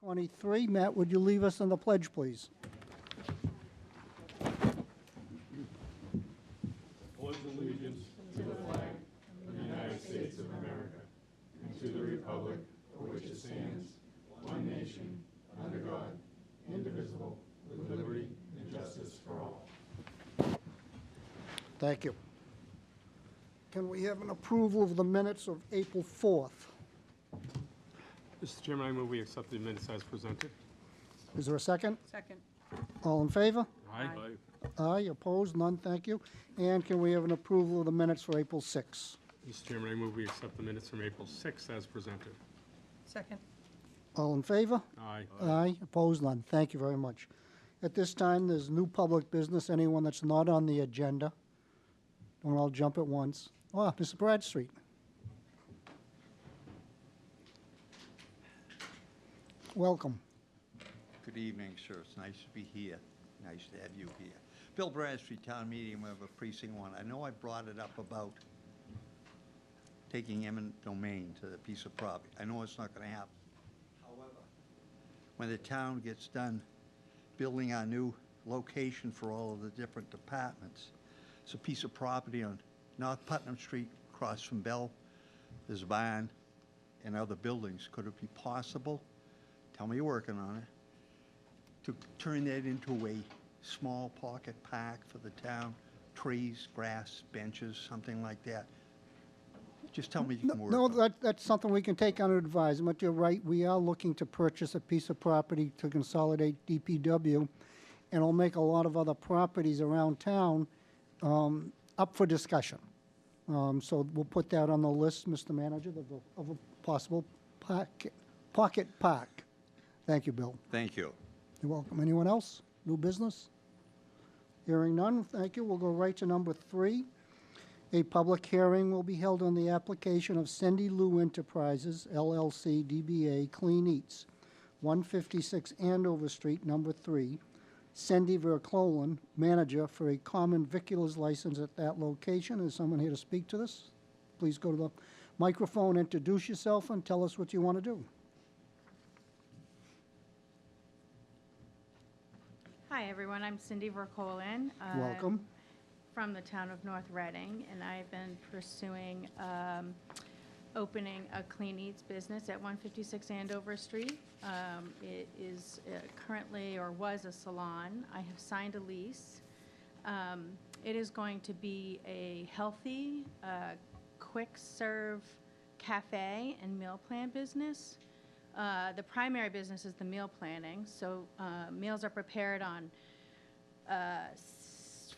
23. Matt, would you leave us in the pledge, please? Pledge allegiance to the flag of the United States of America and to the republic for which it stands, one nation, under God, indivisible, with liberty and justice for all. Thank you. Can we have an approval of the minutes of April 4th? Mr. Chairman, I move we accept the minutes as presented. Is there a second? Second. All in favor? Aye. Aye, opposed, none, thank you. And can we have an approval of the minutes for April 6th? Mr. Chairman, I move we accept the minutes from April 6th as presented. Second. All in favor? Aye. Aye, opposed, none. Thank you very much. At this time, there's new public business. Anyone that's not on the agenda? Don't all jump at once. Oh, Mr. Bradstreet. Welcome. Good evening, sir. It's nice to be here. Nice to have you here. Bill Bradstreet, Town Meeting Member, Precinct 1. I know I brought it up about taking eminent domain to the piece of property. I know it's not going to happen. However, when the town gets done building our new location for all of the different departments, it's a piece of property on North Putnam Street, across from Bell. There's a barn and other buildings. Could it be possible, tell me you're working on it, to turn that into a small pocket park for the town? Trees, grass, benches, something like that. Just tell me you can work No, on it. that's something we can take under advisement. You're right. We are looking to purchase a piece of property to consolidate DPW, and it'll make a lot of other properties around town up for discussion. So we'll put that on the list, Mr. Manager, of a possible pocket park. Thank you, Bill. Thank you. You're welcome. Anyone else? New business? Hearing none, thank you. We'll go right to number 3. A public hearing will be held on the application of Cindy Lou Enterprises, LLC, DBA Clean Eats, 156 Andover Street, number 3. Cindy Verclolan, manager, for a common viculars license at that location. Is someone here to speak to this? Please go to the microphone, introduce yourself, and tell us what you want to do. Hi, everyone. I'm Cindy Verclolan. Welcome. From the town of North Reading, and I've been pursuing opening a Clean Eats business at 156 Andover Street. It is currently, or was, a salon. I have signed a lease. It is going to be a healthy, quick-serve cafe and meal plan business. The primary business is the meal planning, so meals are prepared on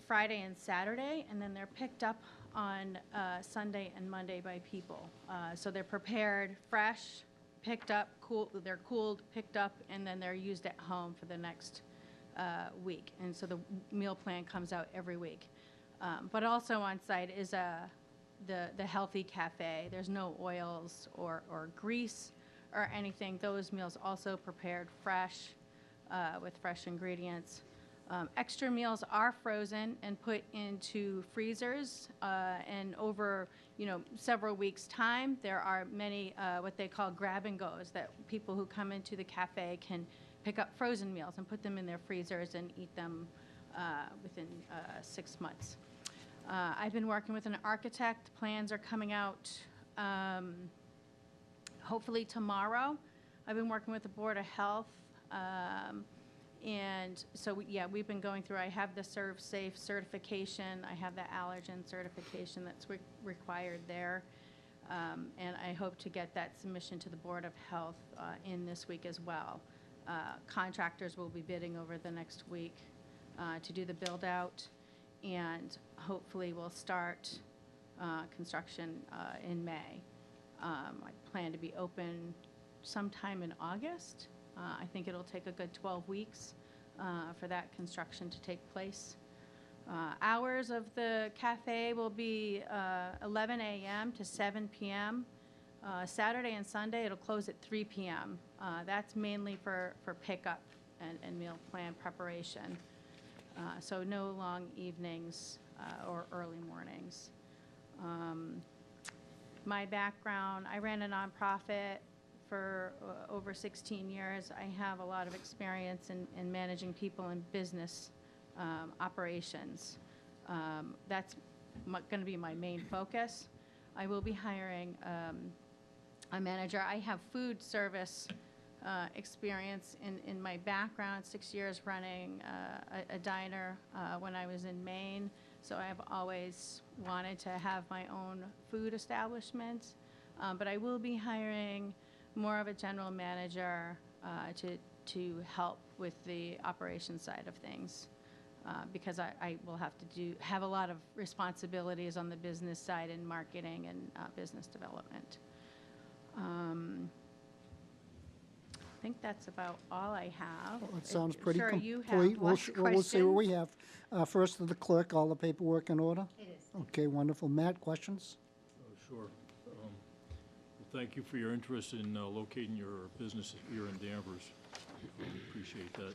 Friday and Saturday, and then they're picked up on Sunday and Monday by people. So they're prepared fresh, picked up, they're cooled, picked up, and then they're used at home for the next week. And so the meal plan comes out every week. But also on site is the healthy cafe. There's no oils or grease or anything. Those meals also prepared fresh with fresh ingredients. Extra meals are frozen and put into freezers, and over several weeks' time, there are many what they call grab and goes, that people who come into the cafe can pick up frozen meals and put them in their freezers and eat them within 6 months. I've been working with an architect. Plans are coming out hopefully tomorrow. I've been working with the Board of Health. And so, yeah, we've been going through, I have the ServSafe certification, I have the allergen certification that's required there, and I hope to get that submission to the Board of Health in this week as well. Contractors will be bidding over the next week to do the build-out, and hopefully we'll start construction in May. I plan to be open sometime in August. I think it'll take a good 12 weeks for that construction to take place. Hours of the cafe will be 11 a.m. to 7 p.m. Saturday and Sunday, it'll close at 3 p.m. That's mainly for pickup and meal plan preparation. So no long evenings or early mornings. My background, I ran a nonprofit for over 16 years. I have a lot of experience in managing people in business operations. That's going to be my main focus. I will be hiring a manager. I have food service experience in my background, 6 years running a diner when I was in Maine. So I have always wanted to have my own food establishment. But I will be hiring more of a general manager to help with the operations side of things. Because I will have to have a lot of responsibilities on the business side in marketing and business development. I think that's about all I have. Well, it sounds pretty Sure, complete. you have more We'll see what we questions? have. First to the clerk, all the paperwork in order? It is. Okay, wonderful. Matt, questions? Sure. Well, thank you for your interest in locating your business here in Danvers. We appreciate that.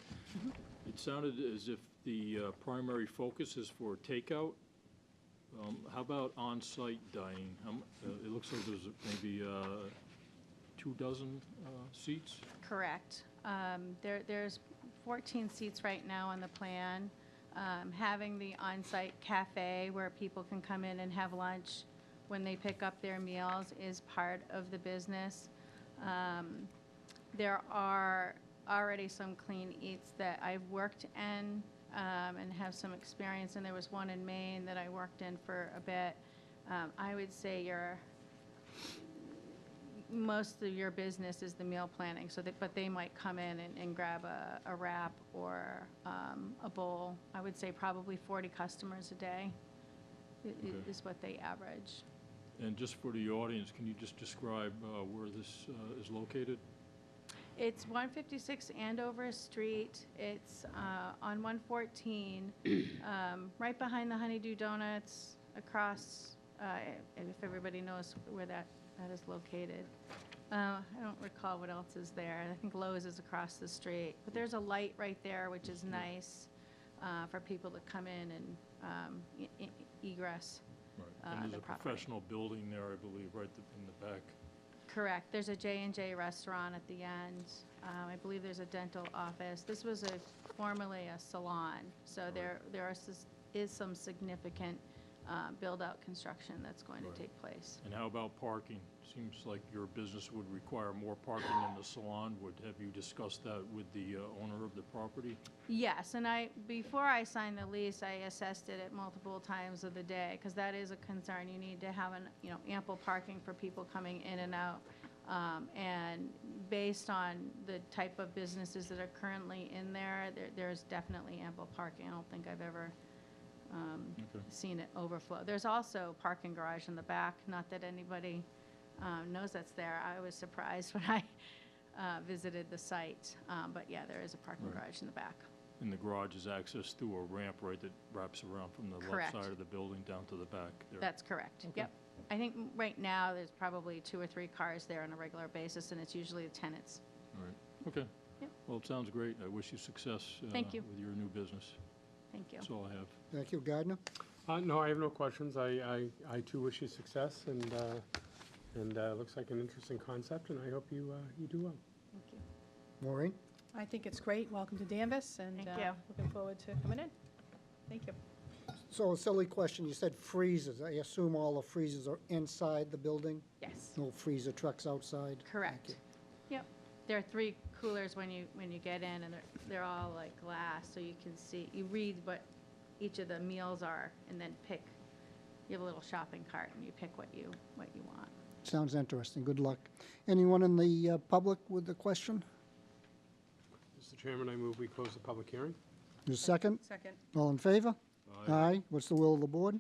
It sounded as if the primary focus is for takeout. How about on-site dining? It looks like there's maybe 24 seats? Correct. There's 14 seats right now on the plan. Having the on-site cafe where people can come in and have lunch when they pick up their meals is part of the business. There are already some clean eats that I've worked in and have some experience in. There was one in Maine that I worked in for a bit. I would say most of your business is the meal planning, but they might come in and grab a wrap or a bowl. I would say probably 40 customers a day is what they average. And just for the audience, can you just describe where this is located? It's 156 Andover Street. It's on 114, right behind the Honeydew Donuts, across, if everybody knows where that is located. I don't recall what else is there. I think Lowe's is across the street. But there's a light right there, which is nice for people to come in and egress And the there's a property. professional building there, I believe, right in the back. Correct. There's a J&J restaurant at the end. I believe there's a dental office. This was formerly a salon, so there is some significant build-out construction that's going to Right. take place. And how about parking? Seems like your business would require more parking in the salon. Have you discussed that with the owner of the property? Yes, and before I signed the lease, I assessed it at multiple times of the day, because that is a concern. You need to have ample parking for people coming in and out. And based on the type of businesses that are currently in there's definitely ample parking. I don't think I've ever Okay. seen it overflow. There's also parking garage in the back, not that anybody knows that's there. I was surprised when I visited the site, but yeah, there is a parking Right. garage in the back. And the garage is accessed through a ramp, right, that wraps around from the Correct. left side of the building down to the back there? That's correct, Okay. yep. I think right now, there's probably 2 or 3 cars there on a regular basis, and it's usually the tenants. All right, okay. Yep. Well, it sounds great. I wish you success Thank you. with your new business. Thank you. That's all I have. Thank you. Gardner? No, I have no questions. I too wish you success, and it looks like an interesting concept, and I hope you do well. Thank you. Maureen? I think it's great. Welcome to Danvers, and Thank you. looking forward to coming in. Thank you. So a silly question. You said freezers. I assume all the freezers are inside the building? Yes, No freezer trucks outside? correct. Yep. There are 3 coolers when you get in, and they're all like glass, so you can see, you read what each of the meals are, and then pick. You have a little shopping cart, and you pick what you want. Sounds interesting. Good luck. Anyone in the public with a question? Mr. Chairman, I move we close the public hearing. Is second? Second. All in favor? Aye. What's the will of the board?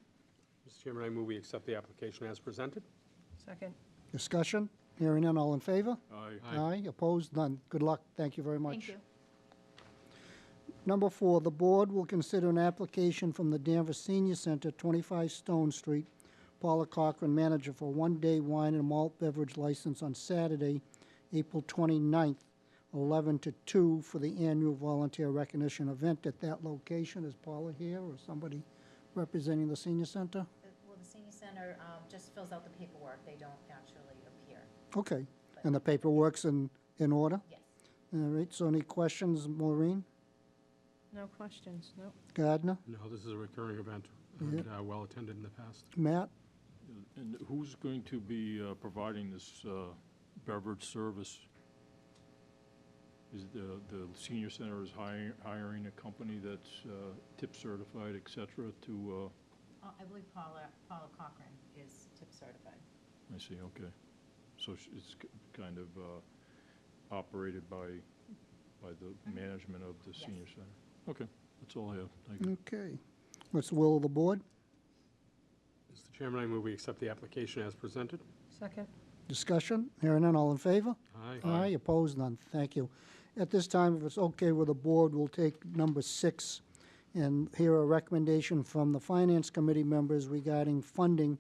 Mr. Chairman, I move we accept the application as presented. Second. Discussion? Hearing none. All in favor? Aye. Aye. Opposed? None. Good luck. Thank you very much. Thank you. Number 4, the board will consider an application from the Danvers Senior Center, 25 Stone Street, Paula Cochran, manager, for a one-day wine and malt beverage license on Saturday, April 29th, 11 to 2, for the annual volunteer recognition event at that location. Is Paula here, or somebody representing the senior center? Well, the senior center just fills out the paperwork. They don't actually appear. Okay. And the paperwork's in order? Yes. All right, so any questions, Maureen? No questions, no. Gardner? No, this is a recurring event, Yeah. and well-attended in the past. Matt? And who's going to be providing this beverage service? Is the senior center is hiring a company that's tip certified, et cetera, to, I believe Paula Cochran is tip certified. I see, okay. So it's kind of operated by the management of the Yes. senior center? Okay, that's all I have. Thank you. Okay. What's the will of the board? Mr. Chairman, I move we accept the application as presented. Second? Discussion? Hearing none, all in favor? Aye. Aye, opposed, none. Thank you. At this time, if it's okay with the board, we'll take number 6 and hear a recommendation from the Finance Committee members regarding funding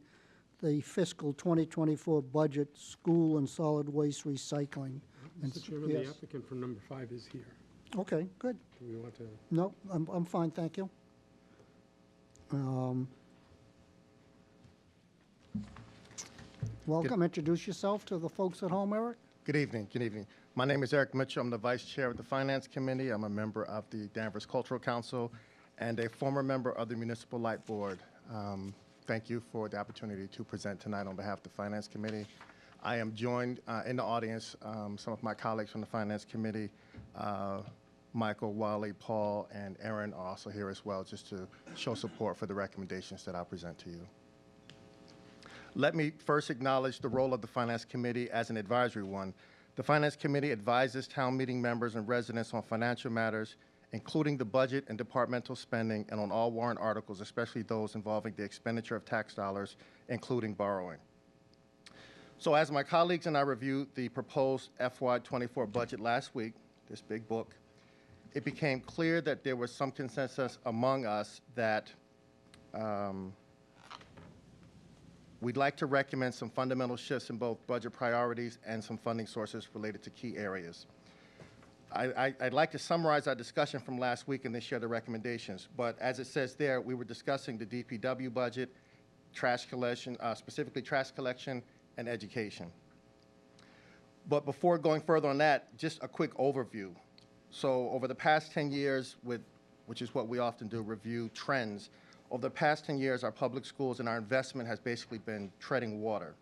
the fiscal 2024 budget, school and solid waste recycling. And Mr. Chairman, the yes. applicant for number 5 is here. Okay, good. Do we want to? No, I'm fine, thank you. Welcome, introduce yourself to the folks at home, Eric. Good evening. Good evening. My name is Eric Mitchell. I'm the Vice Chair of the Finance Committee. I'm a member of the Danvers Cultural Council and a former member of the Municipal Light Board. Thank you for the opportunity to present tonight on behalf of the Finance Committee. I am joined in the audience, some of my colleagues from the Finance Committee, Michael, Wally, Paul, and Aaron are also here as well, just to show support for the recommendations that I'll present to you. Let me first acknowledge the role of the Finance Committee as an advisory one. The Finance Committee advises town meeting members and residents on financial matters, including the budget and departmental spending, and on all warrant articles, especially those involving the expenditure of tax dollars, including borrowing. So as my colleagues and I reviewed the proposed FY24 budget last week, this big book, it became clear that there was some consensus among us that we'd like to recommend some fundamental shifts in both budget priorities and some funding sources related to key areas. I'd like to summarize our discussion from last week and then share the recommendations. But as it says there, we were discussing the DPW budget, trash collection, specifically trash collection and education. But before going further on that, just a quick overview. So over the past 10 years, which is what we often do, review trends. Over the past 10 years, our public schools and our investment has basically been treading water.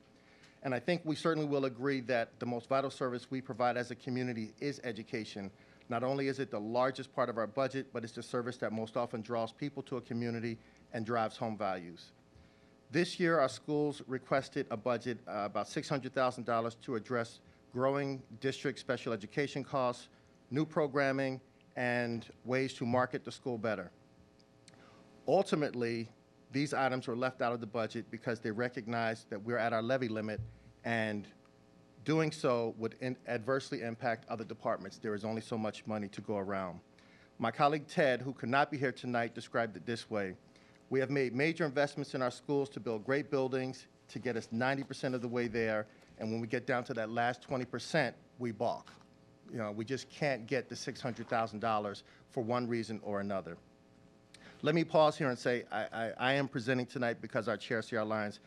And I think we certainly will agree that the most vital service we provide as a community is education. Not only is it the largest part of our budget, but it's the service that most often draws people to a community and drives home values. This year, our schools requested a budget about $600,000 to address growing district special education costs, new programming, and ways to market the school better. Ultimately, these items were left out of the budget because they recognized that we're at our levy limit, and doing so would adversely impact other departments. There is only so much money to go around. My colleague Ted, who could not be here tonight, described it this way. We have made major investments in our schools to build great buildings, to get us 90% of the way there, and when we get down to that last 20%, we balk. You know, we just can't get the $600,000 for one reason or another. Let me pause here and say I am presenting tonight because our chair, C.R. Lyons,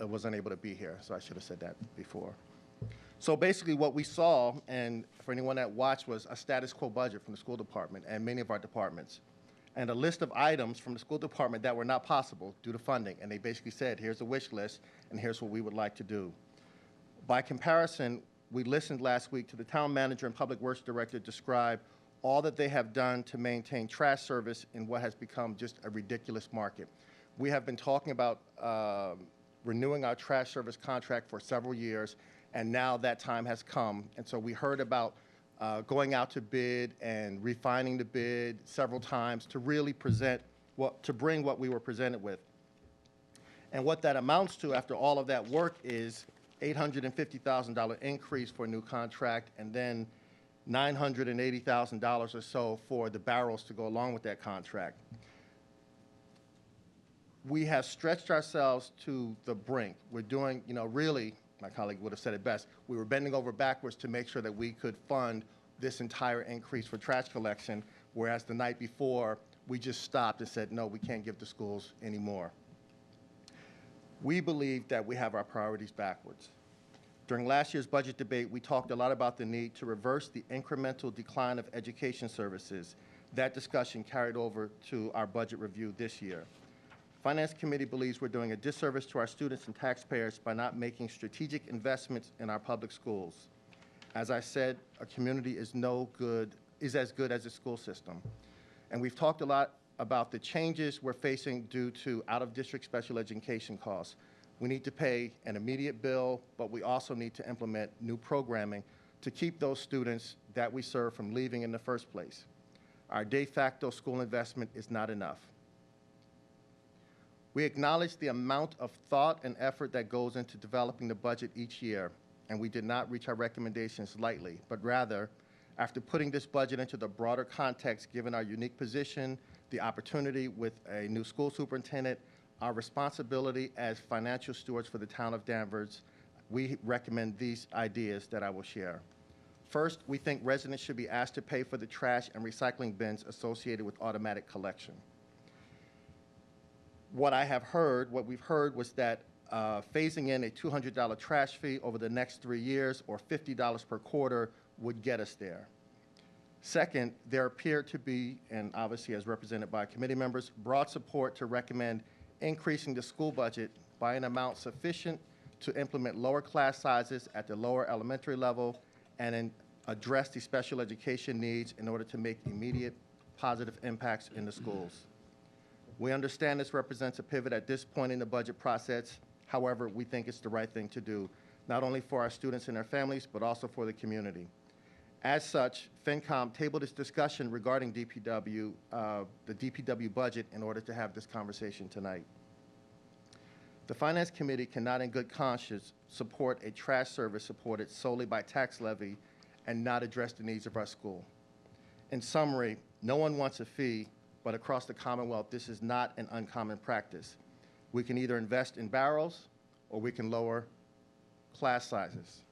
was unable to be here, so I should have said that before. So basically what we saw, and for anyone that watched, was a status quo budget from the school department and many of our departments, and a list of items from the school department that were not possible due to funding. And they basically said, here's a wish list, and here's what we would like to do. By comparison, we listened last week to the town manager and public works director describe all that they have done to maintain trash service in what has become just a ridiculous market. We have been talking about renewing our trash service contract for several years, and now that time has come. And so we heard about going out to bid and refining the bid several times to really bring what we were presented with. And what that amounts to after all of that work is $850,000 increase for a new contract, and then $980,000 or so for the barrels to go along with that contract. We have stretched ourselves to the brink. We're doing, really, my colleague would have said it best, we were bending over backwards to make sure that we could fund this entire increase for trash collection, whereas the night before, we just stopped and said, no, we can't give the schools any more. We believe that we have our priorities backwards. During last year's budget debate, we talked a lot about the need to reverse the incremental decline of education services. That discussion carried over to our budget review this year. Finance Committee believes we're doing a disservice to our students and taxpayers by not making strategic investments in our public schools. As I said, a community is as good as its school system. And we've talked a lot about the changes we're facing due to out-of-district special education costs. We need to pay an immediate bill, but we also need to implement new programming to keep those students that we serve from leaving in the first place. Our de facto school investment is not enough. We acknowledge the amount of thought and effort that goes into developing the budget each year, and we did not reach our recommendations lightly, but rather, after putting this budget into the broader context, given our unique position, the opportunity with a new school superintendent, our responsibility as financial stewards for the town of Danvers, we recommend these ideas that I will share. First, we think residents should be asked to pay for the trash and recycling bins associated with automatic collection. What we've heard was that phasing in a $200 trash fee over the next 3 years or $50 per quarter would get us there. Second, there appeared to be, and obviously as represented by committee members, broad support to recommend increasing the school budget by an amount sufficient to implement lower class sizes at the lower elementary level and address the special education needs in order to make immediate positive impacts in the schools. We understand this represents a pivot at this point in the budget process. However, we think it's the right thing to do, not only for our students and their families, but also for the community. As such, FinCom tabled its discussion regarding DPW, the DPW budget, in order to have this conversation tonight. The Finance Committee cannot in good conscience support a trash service supported solely by tax levy and not address the needs of our school. In summary, no one wants a fee, but across the Commonwealth, this is not an uncommon practice. We can either invest in barrels or we can lower class sizes.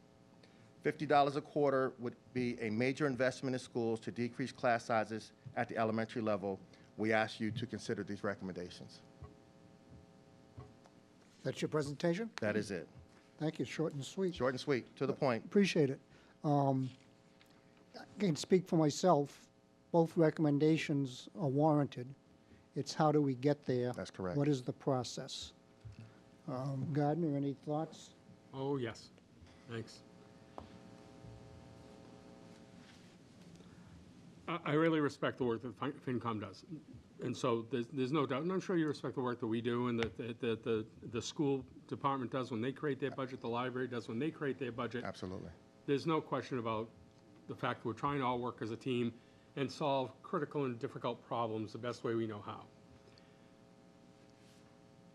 $50 a quarter would be a major investment in schools to decrease class sizes at the elementary level. We ask you to consider these recommendations. That's your presentation? That is it. Thank you, short and sweet. Short and sweet, to the point. Appreciate it. I can speak for myself. Both recommendations are warranted. It's how do we get there? That's correct. What is the process? Gardner, any thoughts? Oh, yes. Thanks. I really respect the work that FinCom does. And so there's no doubt, and I'm sure you respect the work that we do and that the school department does when they create their budget, the library does when they create their budget. Absolutely. There's no question about the fact that we're trying to all work as a team and solve critical and difficult problems the best way we know how.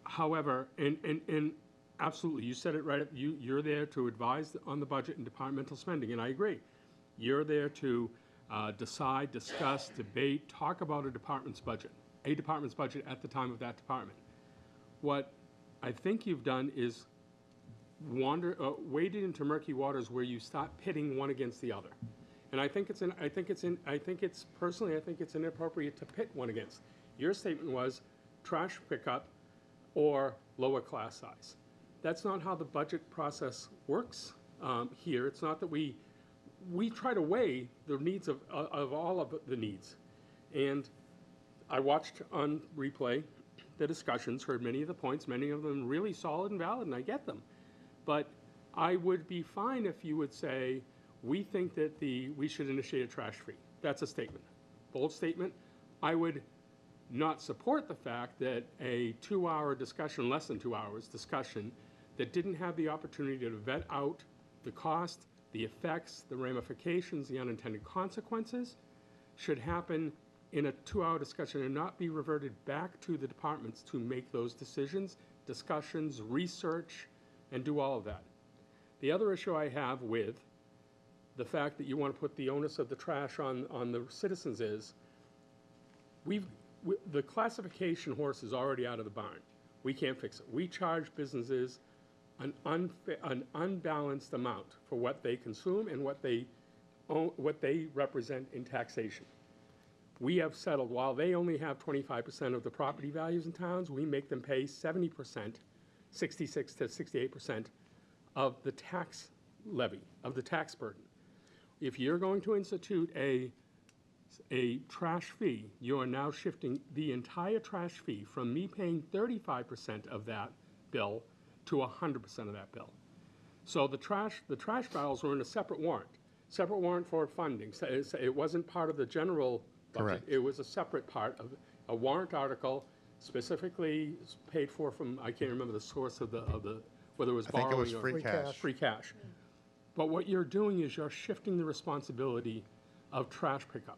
However, and absolutely, you said it right, you're there to advise on the budget and departmental spending, and I agree. You're there to decide, discuss, debate, talk about a department's budget at the time of that department. What I think you've done is waded into murky waters where you start pitting one against the other. And I think it's inappropriate to pit one against. Your statement was trash pickup or lower class size. That's not how the budget process works here. It's not that we try to weigh the needs of all of the needs. And I watched on replay the discussions, heard many of the points, many of them really solid and valid, and I get them. But I would be fine if you would say, we think that we should initiate a trash fee. That's a statement, bold statement. I would not support the fact that a 2-hour discussion, less than 2 hours discussion, that didn't have the opportunity to vet out the cost, the effects, the ramifications, the unintended consequences, should happen in a 2-hour discussion and not be reverted back to the departments to make those decisions, discussions, research, and do all of that. The other issue I have with the fact that you want to put the onus of the trash on the citizens is, the classification horse is already out of the barn. We can't fix it. We charge businesses an unbalanced amount for what they consume and what they represent in taxation. We have settled, while they only have 25% of the property values in towns, we make them pay 70%, 66 to 68% of the tax levy, of the tax burden. If you're going to institute a trash fee, you are now shifting the entire trash fee from me paying 35% of that bill to 100% of that bill. So the trash barrels were in a separate warrant for funding. So it wasn't part of the general budget. Correct. It was a separate part of a warrant article specifically paid for from, I can't remember the source of the whether it was I think it borrowing was or free cash. free cash. But what you're doing is you're shifting the responsibility of trash pickup.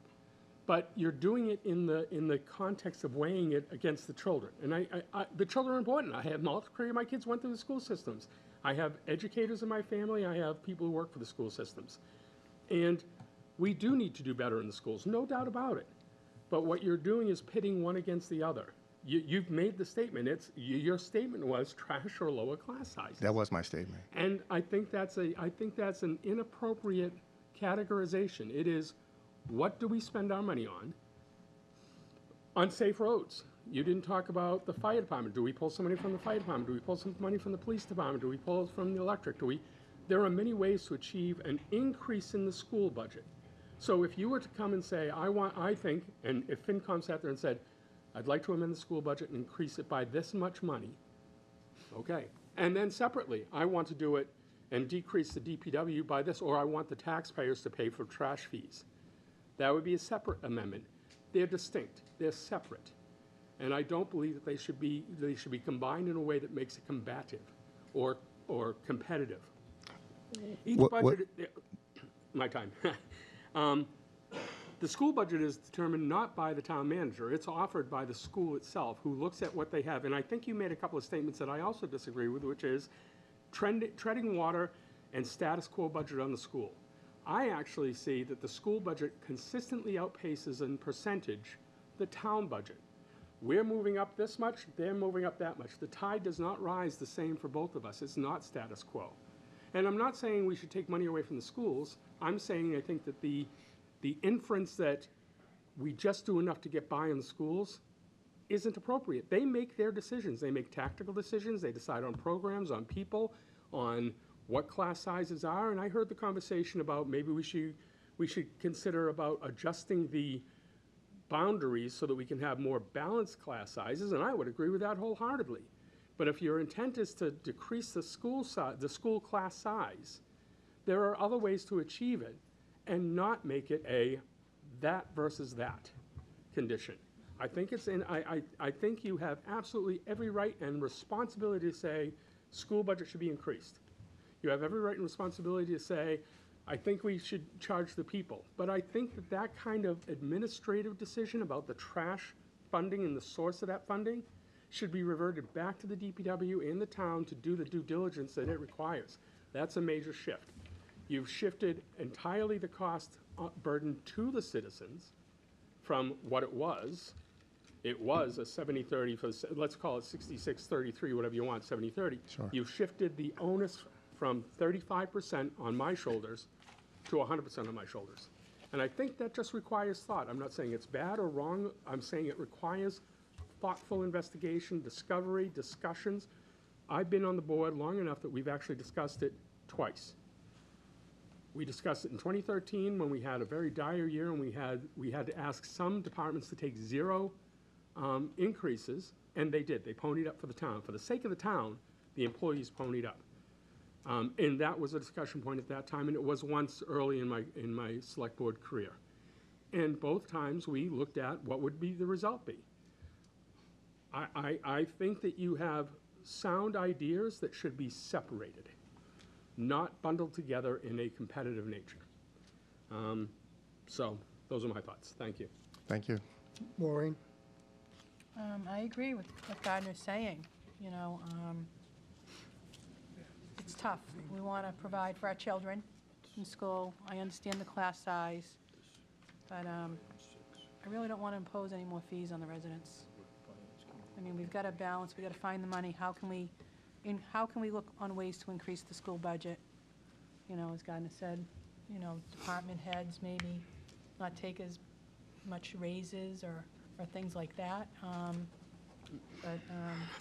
But you're doing it in the context of weighing it against the children. And the children are important. I have three of my kids went through the school systems. I have educators in my family. I have people who work for the school systems. And we do need to do better in the schools, no doubt about it. But what you're doing is pitting one against the other. You've made the statement. Your statement was trash or lower class sizes. That was my statement. And I think that's an inappropriate categorization. It is, what do we spend our money on? On safe roads. You didn't talk about the fire department. Do we pull some money from the fire department? Do we pull some money from the police department? Do we pull from the electric? There are many ways to achieve an increase in the school budget. So if you were to come and say, I think, and if FinCom sat there and said, I'd like to amend the school budget and increase it by this much money, okay. And then separately, I want to do it and decrease the DPW by this, or I want the taxpayers to pay for trash fees. That would be a separate amendment. They're distinct, they're separate. And I don't believe that they should be combined in a way that makes it combative or competitive. Each budget, my time. The school budget is determined not by the town manager. It's offered by the school itself, who looks at what they have. And I think you made a couple of statements that I also disagree with, which is treading water and status quo budget on the school. I actually see that the school budget consistently outpaces in percentage the town budget. We're moving up this much, they're moving up that much. The tide does not rise the same for both of us. It's not status quo. And I'm not saying we should take money away from the schools. I'm saying I think that the inference that we just do enough to get by in the schools isn't appropriate. They make their decisions. They make tactical decisions. They decide on programs, on people, on what class sizes are. And I heard the conversation about maybe we should consider about adjusting the boundaries so that we can have more balanced class sizes, and I would agree with that wholeheartedly. But if your intent is to decrease the school class size, there are other ways to achieve it and not make it a that versus that condition. I think I think you have absolutely every right and responsibility to say school budget should be increased. You have every right and responsibility to say, I think we should charge the people. But I think that kind of administrative decision about the trash funding and the source of that funding should be reverted back to the DPW and the town to do the due diligence that it requires. That's a major shift. You've shifted entirely the cost burden to the citizens from what it was. It was a 70-30, let's call it 66-33, whatever you want, 70-30. Sure. You've shifted the onus from 35% on my shoulders to 100% on my shoulders. And I think that just requires thought. I'm not saying it's bad or wrong. I'm saying it requires thoughtful investigation, discovery, discussions. I've been on the board long enough that we've actually discussed it twice. We discussed it in 2013 when we had a very dire year and we had to ask some departments to take zero increases, and they did. They ponied up for the town. For the sake of the town, the employees ponied up. And that was a discussion point at that time, and it was once early in my select board career. And both times we looked at what would be the result be. I think that you have sound ideas that should be separated, not bundled together in a competitive nature. So those are my thoughts. Thank you. Thank you. Maureen? I agree with what Gardner's saying, you know. It's tough. We want to provide for our children in school. I understand the class size, but I really don't want to impose any more fees on the residents. I mean, we've got to balance, we've got to find the money. How can we look on ways to increase the school budget? You know, as Gardner said, you know, department heads maybe not take as much raises or things like that. I'm not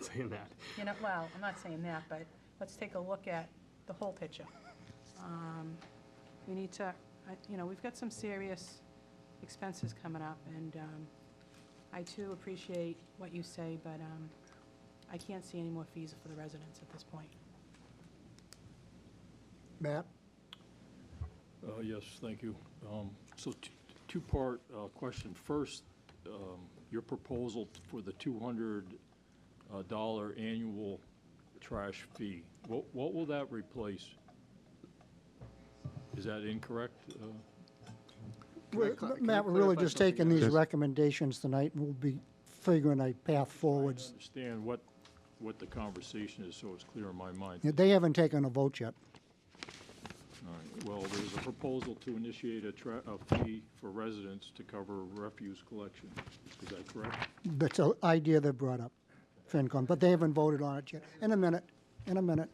saying that. You know, well, I'm not saying that, but let's take a look at the whole picture. We need to, you know, we've got some serious expenses coming up, and I too appreciate what you say, but I can't see any more fees for the residents at this point. Matt? Yes, thank you. So two-part question. First, your proposal for the $200 annual trash fee, what will that replace? Is that incorrect? Matt, we're really just taking these recommendations tonight, and we'll be figuring a path I forwards. understand what the conversation is, so it's clear in my mind. They haven't taken a vote yet. All right, well, there's a proposal to initiate a fee for residents to cover refuse collection. Is that correct? That's an idea they brought up, FinCom, but they haven't voted on it yet. In a minute.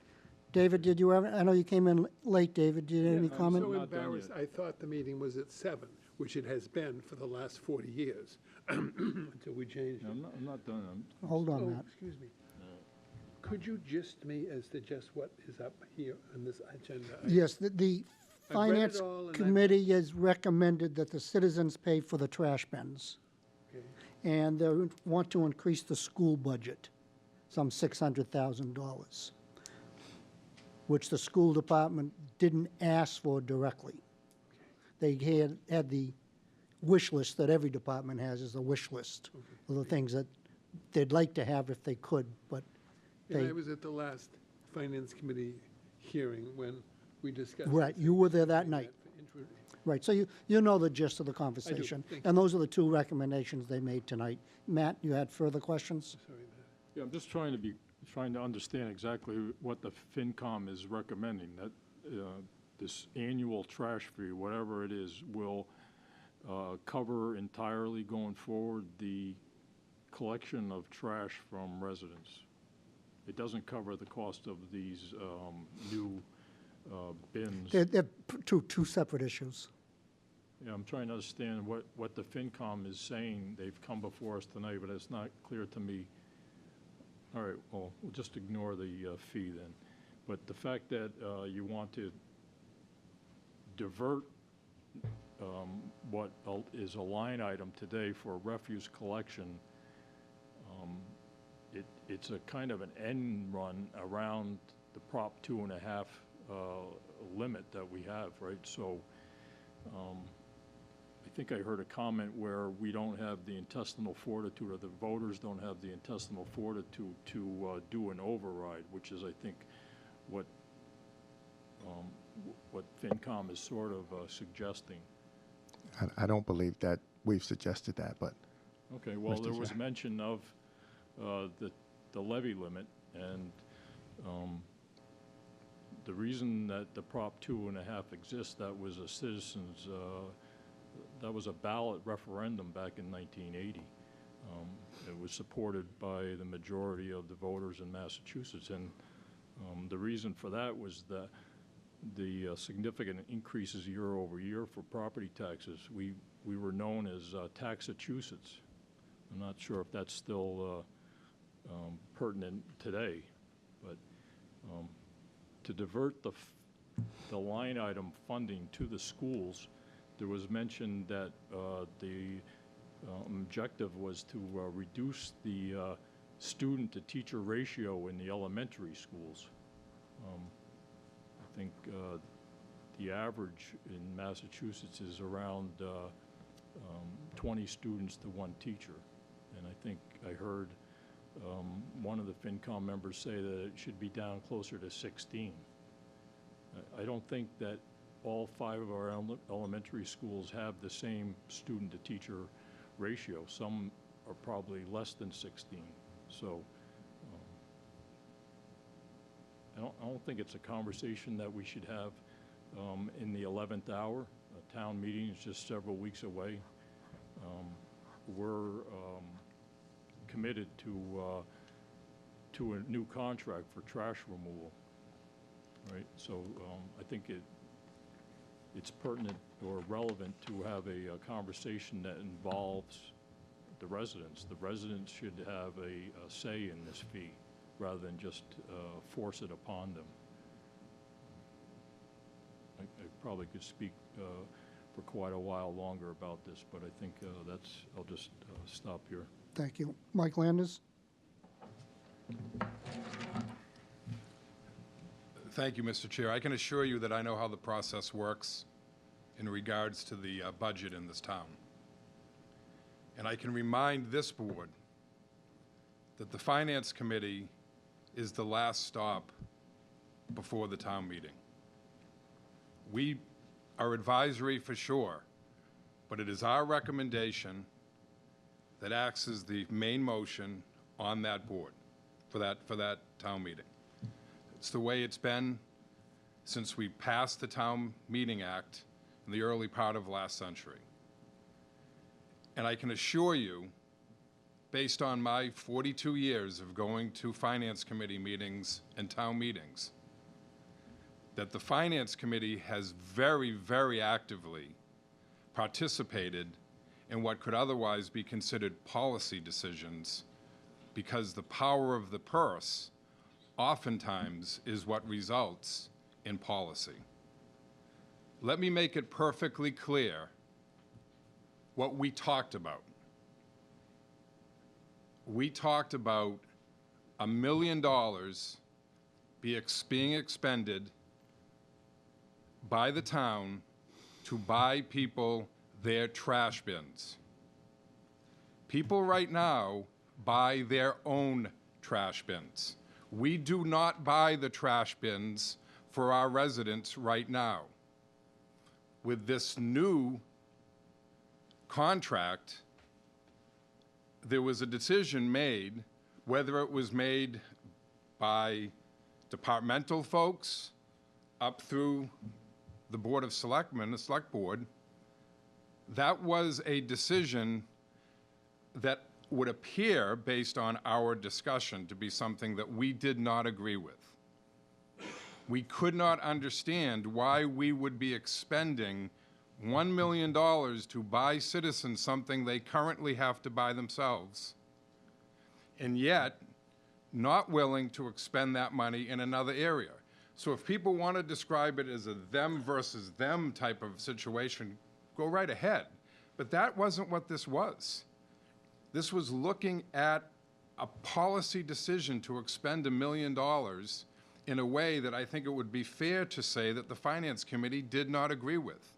David, did you ever, I know you came in late, David, did you have any I'm comment? so Not done embarrassed. yet. I thought the meeting was at 7, which it has been for the last 40 years, until we changed it. I'm not done. Hold on, Oh, Matt. excuse me. Could you gist me as to just what is up here on this agenda? Yes, the I've read it Finance all, and Committee has recommended that the citizens pay for the trash bins. Okay. And they want to increase the school budget, some $600,000, which the school department didn't ask for directly. They had the wish list that every department has, is a wish list of the things that they'd like to have if they could, but And they, I was at the last Finance Committee hearing when we discussed. right, this. you were there that night. For intro- Right, so you know the gist of the conversation. thank And those are the two recommendations they made tonight. Matt, you had further questions? Sorry, Matt. Yeah, I'm just trying to understand exactly what the FinCom is recommending, that this annual trash fee, whatever it is, will cover entirely going forward the collection of trash from residents. It doesn't cover the cost of these new bins. They're two separate issues. Yeah, I'm trying to understand what the FinCom is saying. They've come before us tonight, but it's not clear to me. All right, well, we'll just ignore the fee then. But the fact that you want to divert what is a line item today for refuse collection, it's a kind of an end run around the Prop 2.5 limit that we have, right? So I think I heard a comment where we don't have the intestinal fortitude, or the voters don't have the intestinal fortitude to do an override, which is, I think, what FinCom is sort of suggesting. I don't believe that we've suggested that, but Okay, well, Mr. there was Chair. mention of the levy limit, and the reason that the Prop 2.5 exists, that was a citizens, that was a ballot referendum back in 1980. It was supported by the majority of the voters in Massachusetts, and the reason for that was that the significant increases year over year for property taxes. We were known as Taxachusetts. I'm not sure if that's still pertinent today, but to divert the line item funding to the schools, there was mention that the objective was to reduce the student-to-teacher ratio in the elementary schools. I think the average in Massachusetts is around 20 students to one teacher. And I think I heard one of the FinCom members say that it should be down closer to 16. I don't think that all 5 of our elementary schools have the same student-to-teacher ratio. Some are probably less than 16. So I don't think it's a conversation that we should have in the 11th hour. A town meeting is just several weeks away. We're committed to a new contract for trash removal, right? So I think it's pertinent or relevant to have a conversation that involves the residents. The residents should have a say in this fee, rather than just force it upon them. probably could speak for quite a while longer about this, but I think I'll just stop here. Thank you. Mike Landers? Thank you, Mr. Chair. I can assure you that I know how the process works in regards to the budget in this town. And I can remind this board that the Finance Committee is the last stop before the town meeting. We are advisory for sure, but it is our recommendation that acts as the main motion on that board for that town meeting. It's the way it's been since we passed the Town Meeting Act in the early part of last century. And I can assure you, based on my 42 years of going to Finance Committee meetings and town meetings, that the Finance Committee has very, very actively participated in what could otherwise be considered policy decisions, because the power of the purse oftentimes is what results in policy. Let me make it perfectly clear what we talked about. We talked about $1 million being expended by the town to buy people their trash bins. People right now buy their own trash bins. We do not buy the trash bins for our residents right now. With this new contract, there was a decision made, whether it was made by departmental folks up through the Board of Selectmen, the Select Board, that was a decision that would appear, based on our discussion, to be something that we did not agree with. We could not understand why we would be expending $1 million to buy citizens something they currently have to buy themselves, and yet not willing to expend that money in another area. So if people want to describe it as a them versus them type of situation, go right ahead. But that wasn't what this was. This was looking at a policy decision to expend $1 million in a way that I think it would be fair to say that the Finance Committee did not agree with.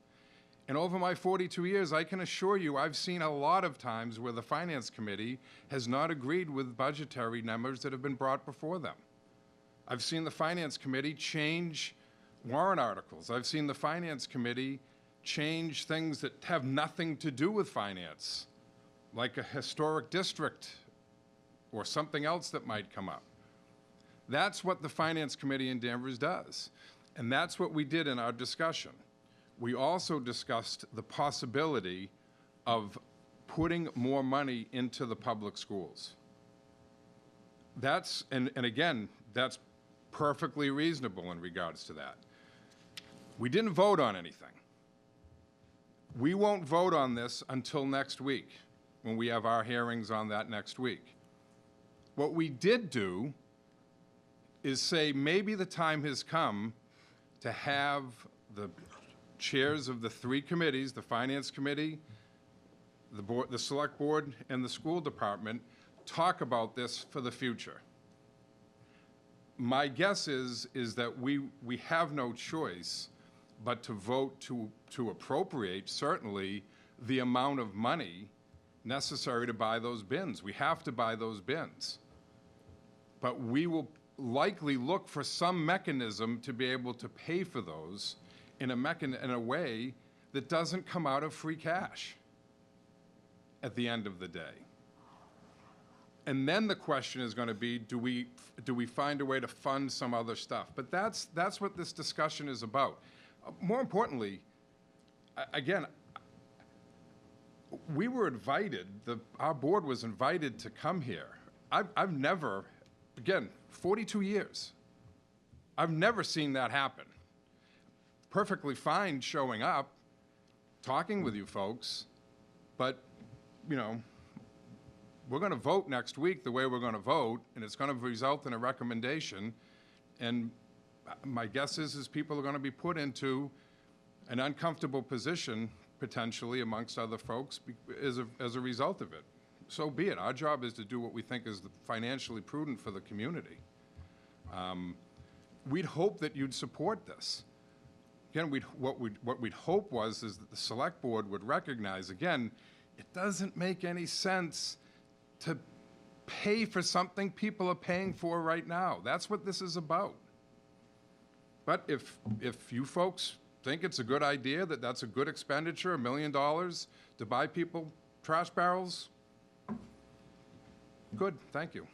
And over my 42 years, I can assure you I've seen a lot of times where the Finance Committee has not agreed with budgetary numbers that have been brought before them. I've seen the Finance Committee change warrant articles. I've seen the Finance Committee change things that have nothing to do with finance, like a historic district or something else that might come up. That's what the Finance Committee in Danvers does. And that's what we did in our discussion. We also discussed the possibility of putting more money into the public schools. That's, and again, that's perfectly reasonable in regards to that. We didn't vote on anything. We won't vote on this until next week, when we have our hearings on that next week. What we did do is say maybe the time has come to have the chairs of the three committees, the Finance Committee, the board, the Select Board, and the School Department, talk about this for the future. My guess is that we have no choice but to vote to appropriate, certainly, the amount of money necessary to buy those bins. We have to buy those bins. But we will likely look for some mechanism to be able to pay for those in a way that doesn't come out of free cash at the end of the day. And then the question is going to be, do we find a way to fund some other stuff? But that's what this discussion is about. More importantly, again, we were invited, our board was invited to come here. I've never, again, 42 years, I've never seen that happen. Perfectly fine showing up, talking with you folks, but, you know, we're going to vote next week the way we're going to vote, and it's going to result in a recommendation. And my guess is people are going to be put into an uncomfortable position, potentially, amongst other folks as a result of it. So be it. Our job is to do what we think is financially prudent for the community. We'd hope that you'd support this. Again, what we'd hope is that the select board would recognize, again, it doesn't make any sense to pay for something people are paying for right now. That's what this is about. But if you folks think it's a good idea, that's a good expenditure, $1 million to buy people trash barrels, good, thank you.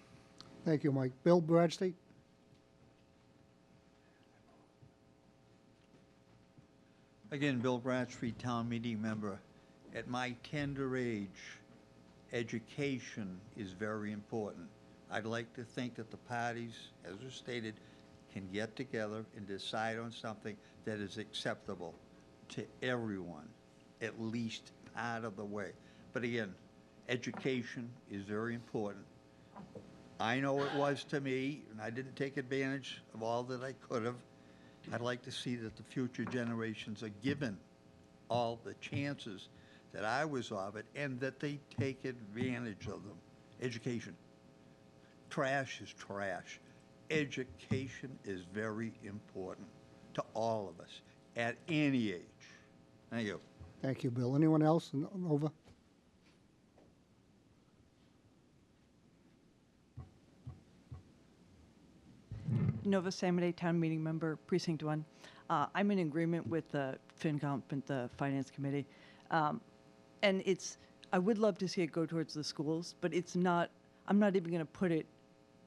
Thank you, Mike. Bill Bradstreet? Again, Bill Bradstreet, town meeting member. At my tender age, education is very important. I'd like to think that the parties, as was stated, can get together and decide on something that is acceptable to everyone, at least part of the way. But again, education is very important. I know it was to me, and I didn't take advantage of all that I could have. I'd like to see that the future generations are given all the chances that I was of it, and that they take advantage of them. Education. Trash is trash. Education is very important to all of us at any age. Thank you. Thank you, Bill. Anyone else? Over. Nova Samade Town Meeting Member, Precinct 1. I'm in agreement with the FinCom and the Finance Committee. And I would love to see it go towards the schools, but it's not, I'm not even going to put it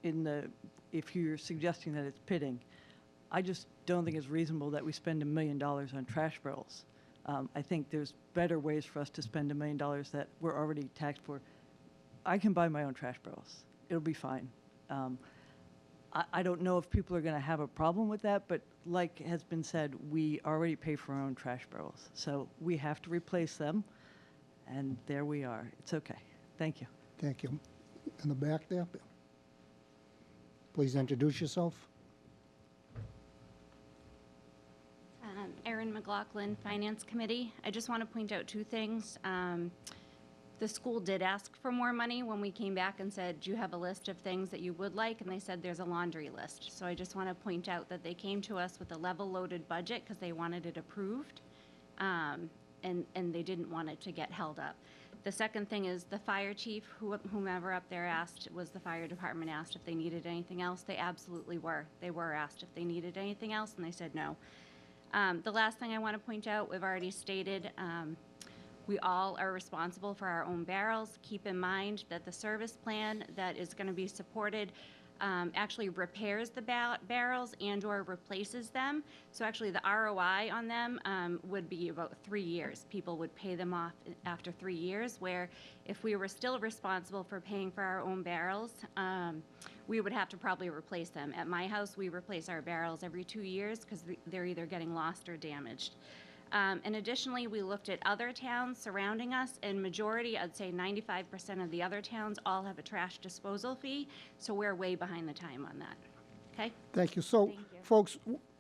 in if you're suggesting that it's pitting. I just don't think it's reasonable that we spend $1 million on trash barrels. I think there's better ways for us to spend $1 million that we're already taxed for. I can buy my own trash barrels. It'll be fine. I don't know if people are going to have a problem with that, but like has been said, we already pay for our own trash barrels. So we have to replace them, and there we are. It's okay. Thank you. Thank you. In the back there, Bill. Please introduce yourself. Erin McLaughlin, Finance Committee. I just want to point out two things. The school did ask for more money when we came back and said, do you have a list of things that you would like? And they said there's a laundry list. So I just want to point out that they came to us with a level-loaded budget because they wanted it approved, and they didn't want it to get held up. The second thing is the fire chief, whomever up there asked, was the fire department asked if they needed anything else. They absolutely were. They were asked if they needed anything else, and they said no. The last thing I want to point out, we've already stated, we all are responsible for our own barrels. Keep in mind that the service plan that is going to be supported actually repairs the barrels and or replaces them. So actually the ROI on them would be about 3 years. People would pay them off after 3 years, where if we were still responsible for paying for our own barrels, we would have to probably replace them. At my house, we replace our barrels every 2 years because they're either getting lost or damaged. And additionally, we looked at other towns surrounding us, and majority, I'd say 95% of the other towns all have a trash disposal fee, so we're way behind the time on that. Okay? Thank you. So, Thank you. folks,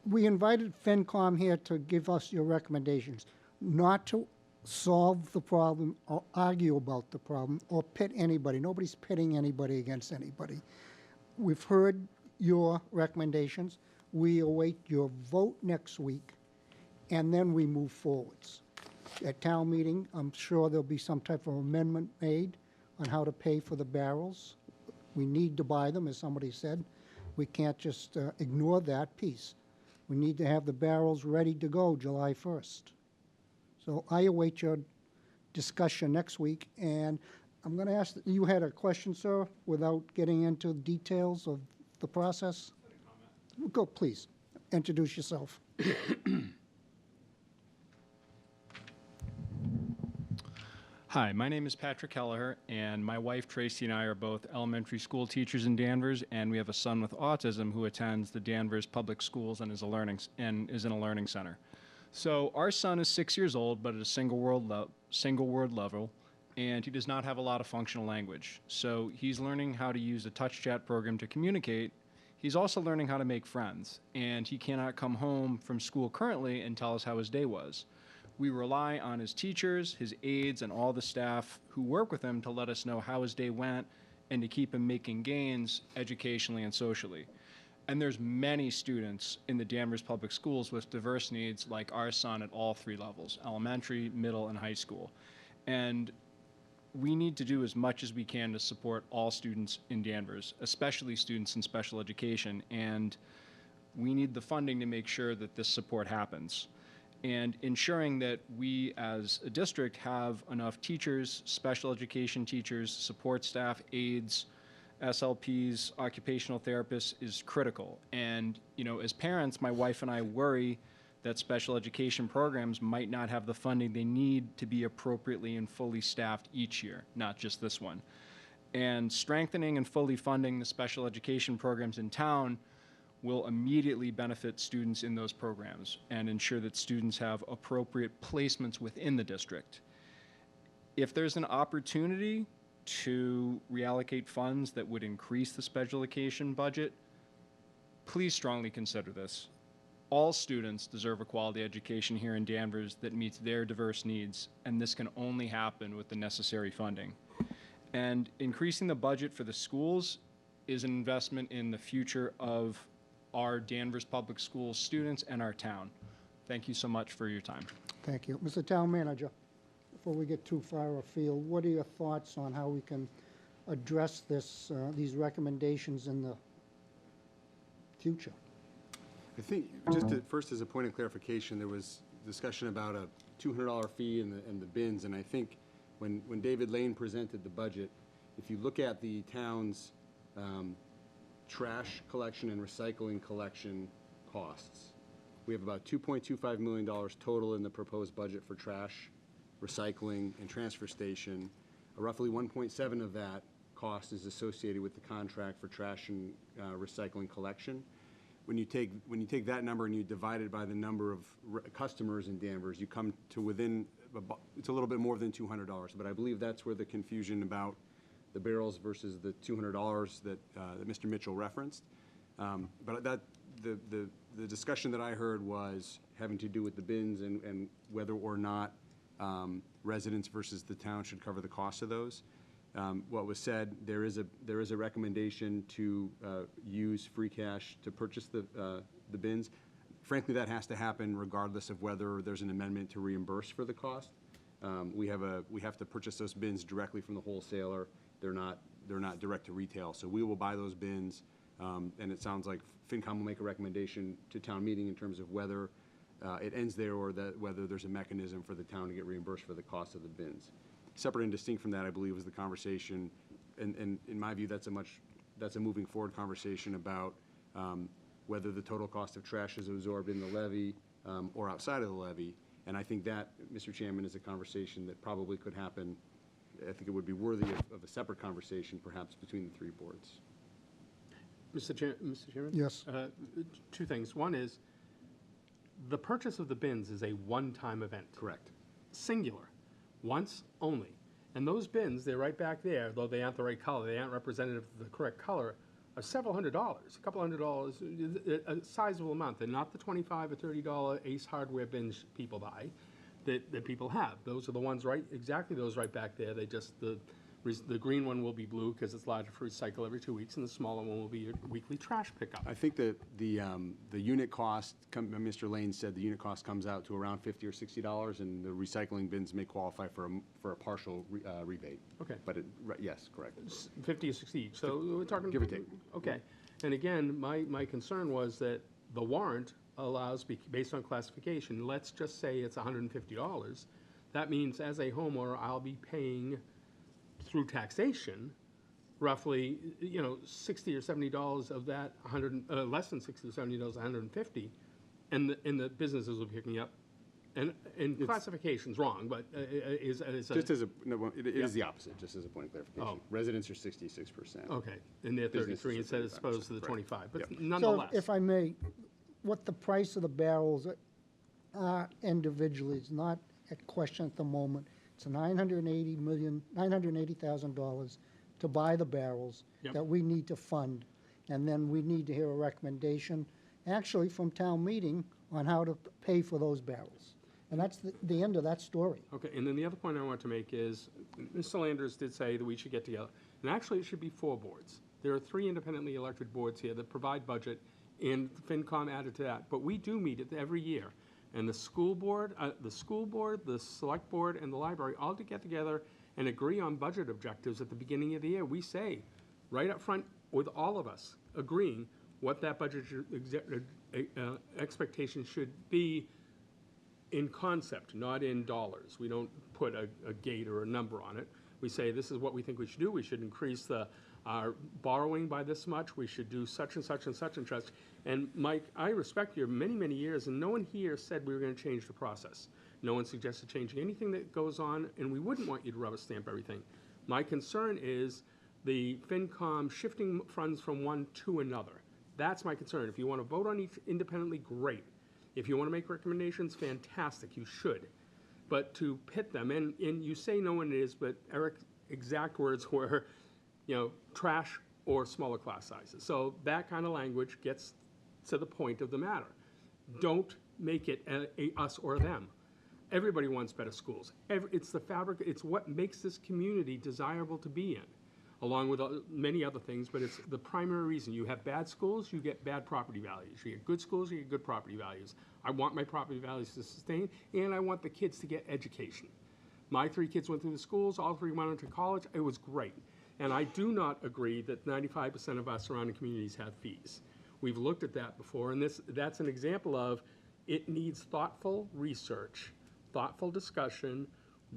we invited FinCom here to give us your recommendations, not to solve the problem or argue about the problem or pit anybody. Nobody's pitting anybody against anybody. We've heard your recommendations. We await your vote next week, and then we move forwards. At town meeting, I'm sure there'll be some type of amendment made on how to pay for the barrels. We need to buy them, as somebody said. We can't just ignore that piece. We need to have the barrels ready to go July 1st. So I await your discussion next week, and I'm going to ask, you had a question, sir, without getting into details of the process? Go, please. Introduce yourself. Hi, my name is Patrick Kelleher, and my wife Tracy and I are both elementary school teachers in Danvers, and we have a son with autism who attends the Danvers Public Schools and is in a learning center. So our son is 6 years old, but at a single word level, and he does not have a lot of functional language. So he's learning how to use a touch chat program to communicate, he's also learning how to make friends, and he cannot come home from school currently and tell us how his day was. We rely on his teachers, his aides, and all the staff who work with him to let us know how his day went and to keep him making gains educationally and socially. And there's many students in the Danvers Public Schools with diverse needs like our son at all 3 levels, elementary, middle, and high school. And we need to do as much as we can to support all students in Danvers, especially students in special education, and we need the funding to make sure that this support happens. And ensuring that we as a district have enough teachers, special education teachers, support staff, aides, SLPs, occupational therapists is critical. And, you know, as parents, my wife and I worry that special education programs might not have the funding they need to be appropriately and fully staffed each year, not just this one. And strengthening and fully funding the special education programs in town will immediately benefit students in those programs and ensure that students have appropriate placements within the district. If there's an opportunity to reallocate funds that would increase the special education budget, please strongly consider this. All students deserve a quality education here in Danvers that meets their diverse needs, and this can only happen with the necessary funding. And increasing the budget for the schools is an investment in the future of our Danvers Public Schools students and our town. Thank you so much for your time. Thank you. Mr. Town Manager, before we get too far afield, what are your thoughts on how we can address this, these recommendations in the future? I think, first as a point of clarification, there was discussion about a $200 fee and the bins, and I think when David Lane presented the budget, if you look at the town's trash collection and recycling collection costs, we have about $2.25 million total in the proposed budget for trash, recycling, and transfer station. Roughly 1.7 of that cost is associated with the contract for trash and recycling collection. When you take that number and you divide it by the number of customers in Danvers, you come to within, it's a little bit more than $200, but I believe that's where the confusion about the barrels versus the $200 that Mr. Mitchell referenced. But the discussion that I heard was having to do with the bins and whether or not residents versus the town should cover the cost of those. What was said, there is a recommendation to use free cash to purchase the bins. Frankly, that has to happen regardless of whether there's an amendment to reimburse for the cost. We have to purchase those bins directly from the wholesaler. They're not direct to retail, so we will buy those bins. And it sounds like FinCom will make a recommendation to town meeting in terms of whether it ends there or whether there's a mechanism for the town to get reimbursed for the cost of the bins. Separate and distinct from that, I believe, was the conversation, and in my view, that's a moving forward conversation about whether the total cost of trash is absorbed in the levy or outside of the levy. And I think that, Mr. Chairman, is a conversation that probably could happen. I think it would be worthy of a separate conversation, perhaps, between the 3 boards. Mr. Chairman? Yes. 2 things. One is, the purchase of the bins is a one-time event. Correct. Singular. Once only. And those bins, they're right back there, though they aren't the right color, they aren't representative of the correct color, are several $100s, a couple $100, a sizable amount. They're not the $25 or $30 Ace Hardware bins people buy, that people have. Those are the ones exactly those right back there. They just, the green one will be blue because it's larger for recycle every 2 weeks, and the smaller one will be your weekly trash pickup. I think that the unit cost, Mr. Lane said the unit cost comes out to around $50 or $60, and the recycling bins may qualify for a partial rebate. Okay. But yes, correct. 50 or 60 each, so we're talking. Give or take. Okay. And again, my concern was that the warrant allows, based on classification, let's just say it's $150. That means as a homeowner, I'll be paying through taxation, roughly, $60 or $70 of that, less than $60 or $70, 150, and the businesses will be picking up. And classification's wrong, but is Just as it is the opposite. Just as a point of clarification, residents are 66%. Okay, and they're 33 instead as opposed to the 25, but nonetheless. So if I may, what the price of the barrels are individually is not a question at the moment. It's $980,000 to buy the barrels that we need to fund. And then we need to hear a recommendation, actually from town meeting, on how to pay for those barrels. And that's the end of that story. Okay, and then the other point I want to make is, Mr. Landers did say that we should get together. And actually, it should be 4 boards. There are 3 independently elected boards here that provide budget, and FinCom added to that. But we do meet it every year. And the school board, the select board, and the library all to get together and agree on budget objectives at the beginning of the year. We say, right up front, with all of us agreeing what that budget expectation should be in concept, not in dollars. We don't put a gate or a number on it. We say, this is what we think we should do. We should increase our borrowing by this much. We should do such and such and such and such. And Mike, I respect you many, many years, and no one here said we were going to change the process. No one suggested changing anything that goes on, and we wouldn't want you to rubber stamp everything. My concern is the FinCom shifting funds from one to another. That's my concern. If you want to vote on each independently, great. If you want to make recommendations, fantastic, you should. But to pit them, and you say no one is, but Eric's exact words were, trash or smaller class sizes. So that kind of language gets to the point of the matter. Don't make it a us or them. Everybody wants better schools. It's the fabric, it's what makes this community desirable to be in, along with many other things, but it's the primary reason. You have bad schools, you get bad property values. You get good schools, you get good property values. I want my property values to sustain, and I want the kids to get education. My 3 kids went through the schools, all 3 went into college. It was great. And I do not agree that 95% of our surrounding communities have fees. We've looked at that before, and that's an example of it needs thoughtful research, thoughtful discussion,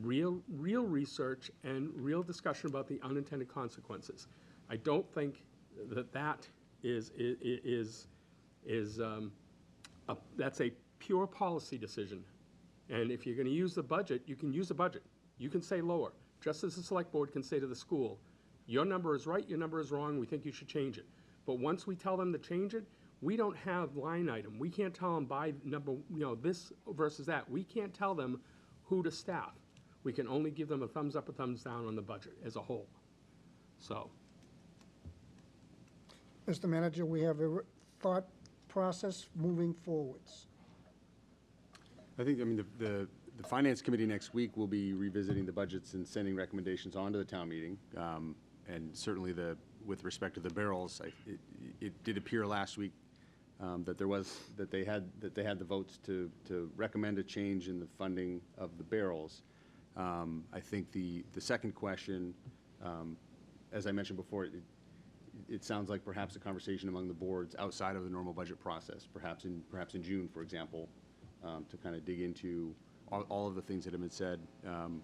real research, and real discussion about the unintended consequences. I don't think that that's a pure policy decision. And if you're going to use the budget, you can use the budget. You can say lower, just as the select board can say to the school, your number is right, your number is wrong, we think you should change it. But once we tell them to change it, we don't have line item. We can't tell them by number, this versus that. We can't tell them who to staff. We can only give them a thumbs up, a thumbs down on the budget as a whole. So, Mr. Manager, we have a thought process moving forwards. I think, the Finance Committee next week will be revisiting the budgets and sending recommendations on to the town meeting. And certainly with respect to the barrels, it did appear last week that they had the votes to recommend a change in the funding of the barrels. I think the second question, as I mentioned before, it sounds like perhaps a conversation among the boards outside of the normal budget process, perhaps in June, for example, to kind of dig into all of the things that have been said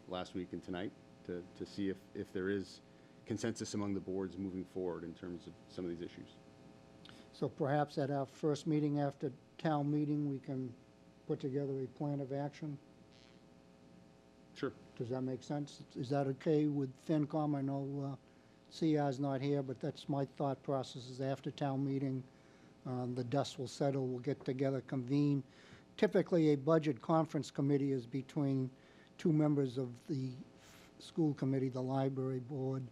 last week and tonight to see if there is consensus among the boards moving forward in terms of some of these issues. So perhaps at our first meeting after town meeting, we can put together a plan of action? Sure. Does that make sense? Is that okay with FinCom? I know CR's not here, but that's my thought process is after town meeting, the dust will settle, we'll get together, convene. Typically, a budget conference committee is between 2 members of the school committee, the library board,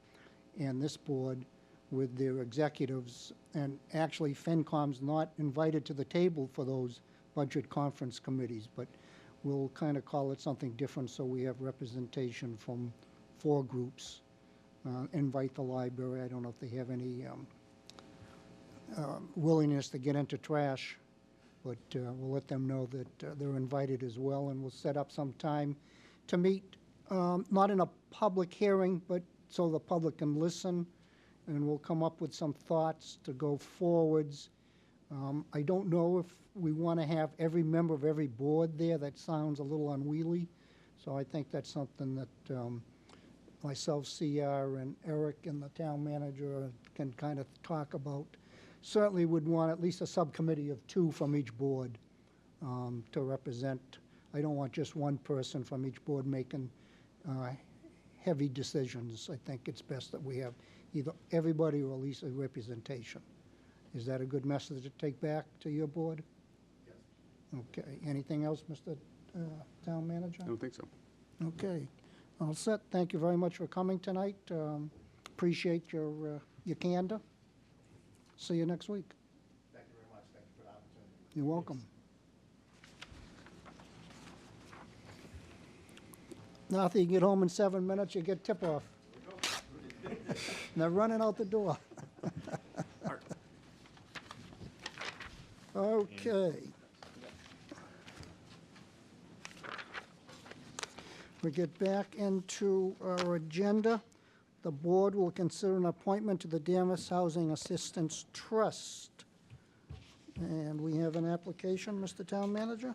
and this board with their executives. And actually, FinCom's not invited to the table for those budget conference committees, but we'll kind of call it something different so we have representation from 4 groups. Invite the library. I don't know if they have any willingness to get into trash, but we'll let them know that they're invited as well, and we'll set up some time to meet, not in a public hearing, but so the public can listen, and we'll come up with some thoughts to go forwards. I don't know if we want to have every member of every board there. That sounds a little unwieldy, so I think that's something that myself, CR, and Eric, and the town manager can kind of talk about. Certainly would want at least a subcommittee of 2 from each board to represent. I don't want just one person from each board making heavy decisions. I think it's best that we have either everybody or at least a representation. Is that a good message to take back to your board? Yes. Okay. Anything else, Mr. Town Manager? I don't think so. Okay. All set. Thank you very much for coming tonight. Appreciate your candor. See you next week. Thank you very much. Thank you for the opportunity. You're welcome. Now, if you get home in 7 minutes, you get tip-off. They're running out the door. Okay. We get back into our agenda. The board will consider an appointment to the Danvers Housing Assistance Trust. And we have an application, Mr. Town Manager?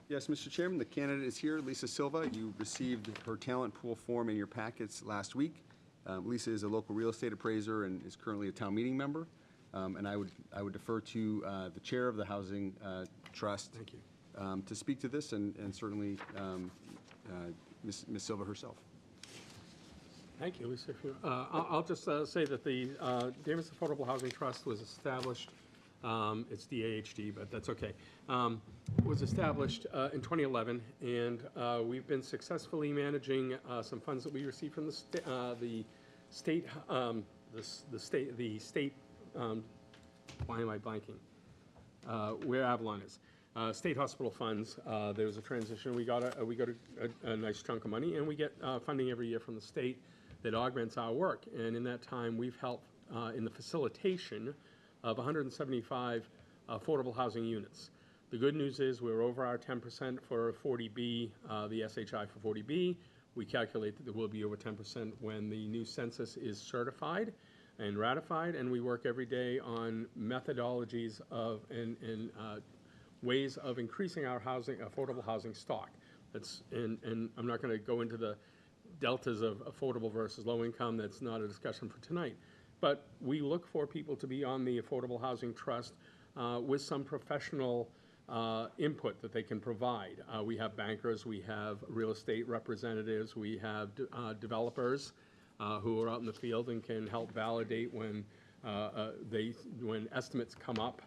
Yes, Mr. Chairman, the candidate is here, Lisa Silva. You received her talent pool form in your packets last week. Lisa is a local real estate appraiser and is currently a town meeting member. And I would defer to the chair of the Housing Trust. Thank you. To speak to this and certainly Ms. Silva herself. Thank you, Lisa. I'll just say that the Danvers Affordable Housing Trust was established, it's DAHD, but that's okay, was established in 2011, and we've been successfully managing some funds that we received from the state, why am I blanking? Where Avalon is. State hospital funds, there was a transition. We got a nice chunk of money, and we get funding every year from the state that augments our work. And in that time, we've helped in the facilitation of 175 affordable housing units. The good news is we're over our 10% for 40B, the SHI for 40B. We calculate that there will be over 10% when the new census is certified and ratified, and we work every day on methodologies of and ways of increasing our affordable housing stock. And I'm not going to go into the deltas of affordable versus low income. That's not a discussion for tonight. But we look for people to be on the Affordable Housing Trust with some professional input that they can provide. We have bankers, we have real estate representatives, we have developers who are out in the field and can help validate when estimates come up.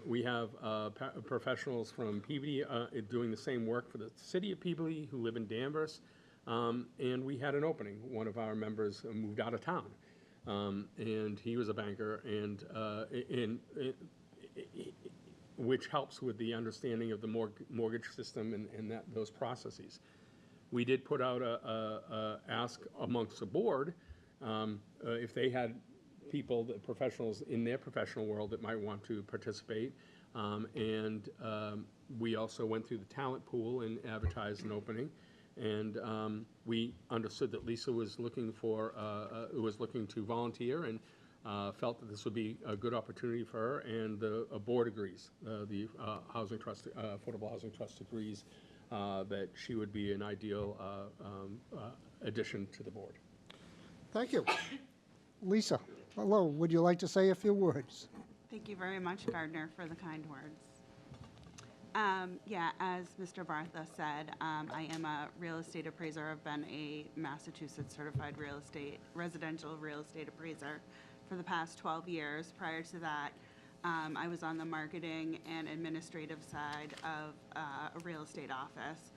We have professionals from Peabody doing the same work for the city of Peabody who live in Danvers. And we had an opening. One of our members moved out of town. And he was a banker, and which helps with the understanding of the mortgage system and those processes. We did put out a ask amongst the board if they had people, professionals in their professional world that might want to participate. And we also went through the talent pool and advertised an opening. And we understood that Lisa was looking to volunteer and felt that this would be a good opportunity for her, and the board agrees. The Housing Trust, Affordable Housing Trust agrees that she would be an ideal addition to the board. Thank you. Lisa, hello. Would you like to say a few words? Thank you very much, Gardner, for the kind words. Yeah, as Mr. Bartha said, I am a real estate appraiser. I've been a Massachusetts certified residential real estate appraiser for the past 12 years. Prior to that, I was on the marketing and administrative side of a real estate office.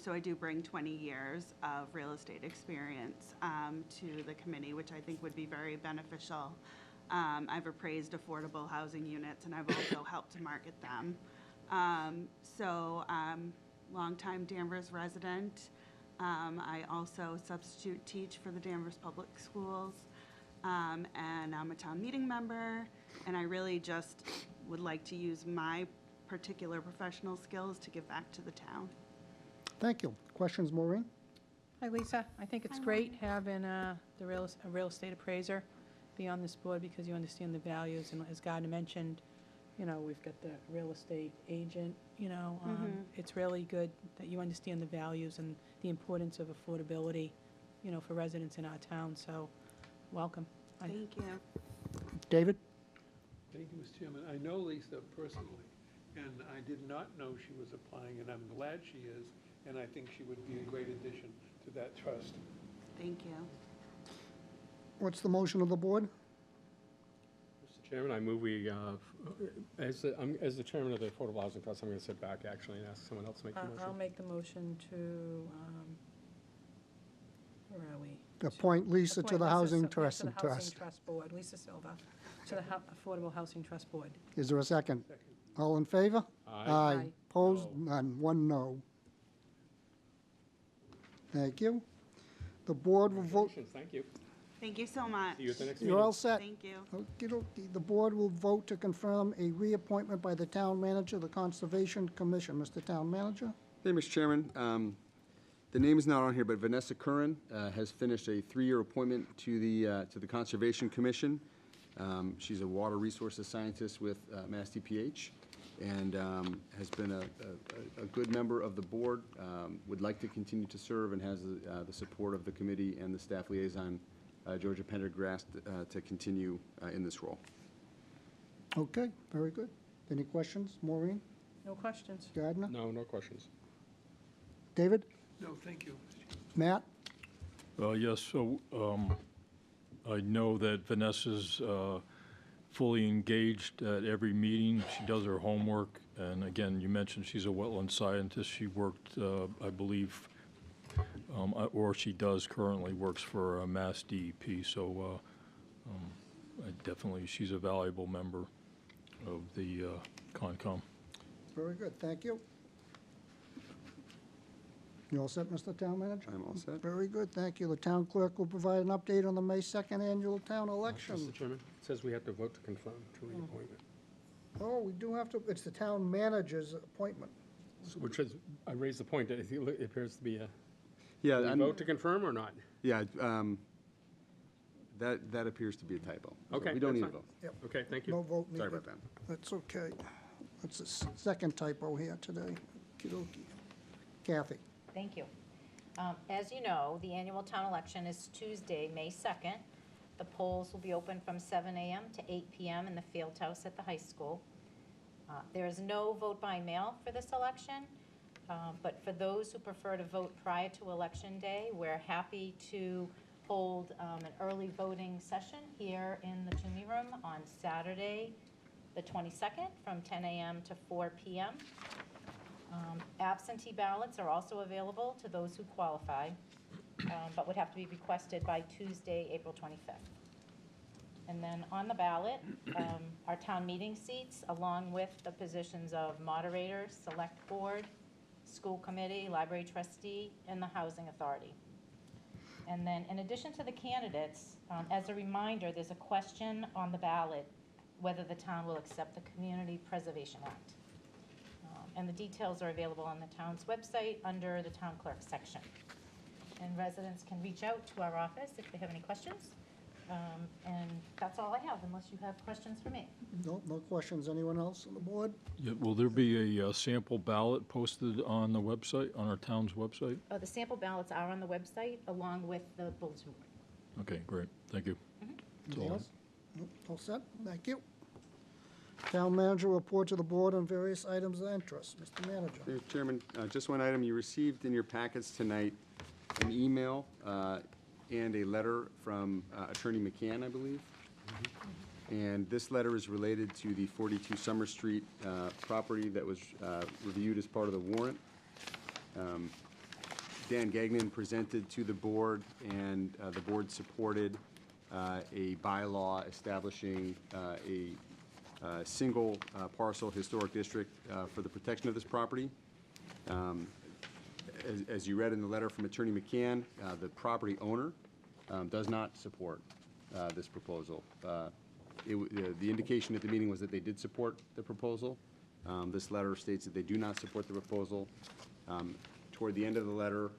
So I do bring 20 years of real estate experience to the committee, which I think would be very beneficial. I've appraised affordable housing units, and I've also helped to market them. Longtime Danvers resident. I also substitute teach for the Danvers Public Schools, and I'm a town meeting member, and I really just would like to use my particular professional skills to give back to the town. Thank you. Questions, Maureen? Hi, Lisa. I think it's great having a real estate appraiser be on this board because you understand the values, and as Gardner mentioned, you know, we've got the real estate agent, you know, it's really good that you understand the values and the importance of affordability, you know, for residents in our town, so welcome. Thank you. David? Thank you, Mr. Chairman. I know Lisa personally, and I did not know she was applying, and I'm glad she is, and I think she would be a great addition to that trust. Thank you. What's the motion of the board? Mr. Chairman, I move we, as the chairman of the Affordable Housing Trust, I'm going to sit back actually and ask someone else to make the motion. I'll make the motion to, where are we? Appoint Lisa to Appoint the Lisa Housing Sil- Trust to the and Trust. Housing Trust Board, Lisa Silva. to the Affordable Housing Trust Board. Is there a second? All in favor? Aye. Opposed? None. One no. Thank you. The board will vote. Congratulations, thank you. Thank you so much. See you at the next meeting. You're all set. Thank you. Okey-dokey. The board will vote to confirm a reappointment by the town manager of the Conservation Commission. Mr. Town Manager? Hey, Mr. Chairman, the name is not on here, but Vanessa Curran has finished a 3-year appointment to the Conservation Commission. She's a water resources scientist with Mass DPH and has been a good member of the board, would like to continue to serve, and has the support of the committee and the staff liaison, Georgia Pendergrast, to continue in this role. Okay, very good. Any questions? Maureen? No questions. Gardner? No, no questions. David? No, thank you. Matt? Yes, so I know that Vanessa's fully engaged at every meeting. She does her homework. And again, you mentioned she's a wetland scientist. She worked, I believe, or she does currently works for Mass DEP. So she's a valuable member of the Concom. Very good, thank you. You all set, Mr. Town Manager? I'm all set. Very good, thank you. The town clerk will provide an update on the May 2nd annual town election. Mr. Chairman, it says we have to vote to confirm to reappointment. Oh, we do have to, it's the town manager's appointment. Which is, I raised the point that it appears to be a, Yeah, do we I'm- vote to confirm or not? Yeah, that appears to be a typo. So Okay, we don't that's need a fine. vote. Okay, thank No you. vote needed. Sorry about that. That's okay. That's the second typo here today. Okey-dokey. Kathy? Thank you. As you know, the annual town election is Tuesday, May 2nd. The polls will be open from 7 a.m. to 8 p.m. in the field house at the high school. There is no vote by mail for this election, but for those who prefer to vote prior to Election Day, we're happy to hold an early voting session here in the Toomey Room on Saturday, the 22nd, from 10 a.m. to 4 p.m. Absentee ballots are also available to those who qualify, but would have to be requested by Tuesday, April 25th. And then on the ballot, our town meeting seats, along with the positions of moderator, select board, school committee, library trustee, and the housing authority. And then in addition to the candidates, as a reminder, there's a question on the ballot whether the town will accept the Community Preservation Act. And the details are available on the town's website under the town clerk section. And residents can reach out to our office if they have any questions. And that's all I have, unless you have questions for me. No questions. Anyone else on the board? Yeah, will there be a sample ballot posted on the website, on our town's website? The sample ballots are on the website along with the bulletin board. Okay, great, thank you. That's Anything all I else? Nope, all set, thank you. Town manager report to the board on various items of interest. Mr. Manager. Mr. Chairman, just one item. You received in your packets tonight an email and a letter from Attorney McCann, I believe. And this letter is related to the 42 Summer Street property that was reviewed as part of the warrant. Dan Gagnon presented to the board, and the board supported a bylaw establishing a single parcel historic district for the protection of this property. As you read in the letter from Attorney McCann, the property owner does not support this proposal. The indication at the meeting was that they did support the proposal. This letter states that they do not support the proposal. Toward the end of the letter,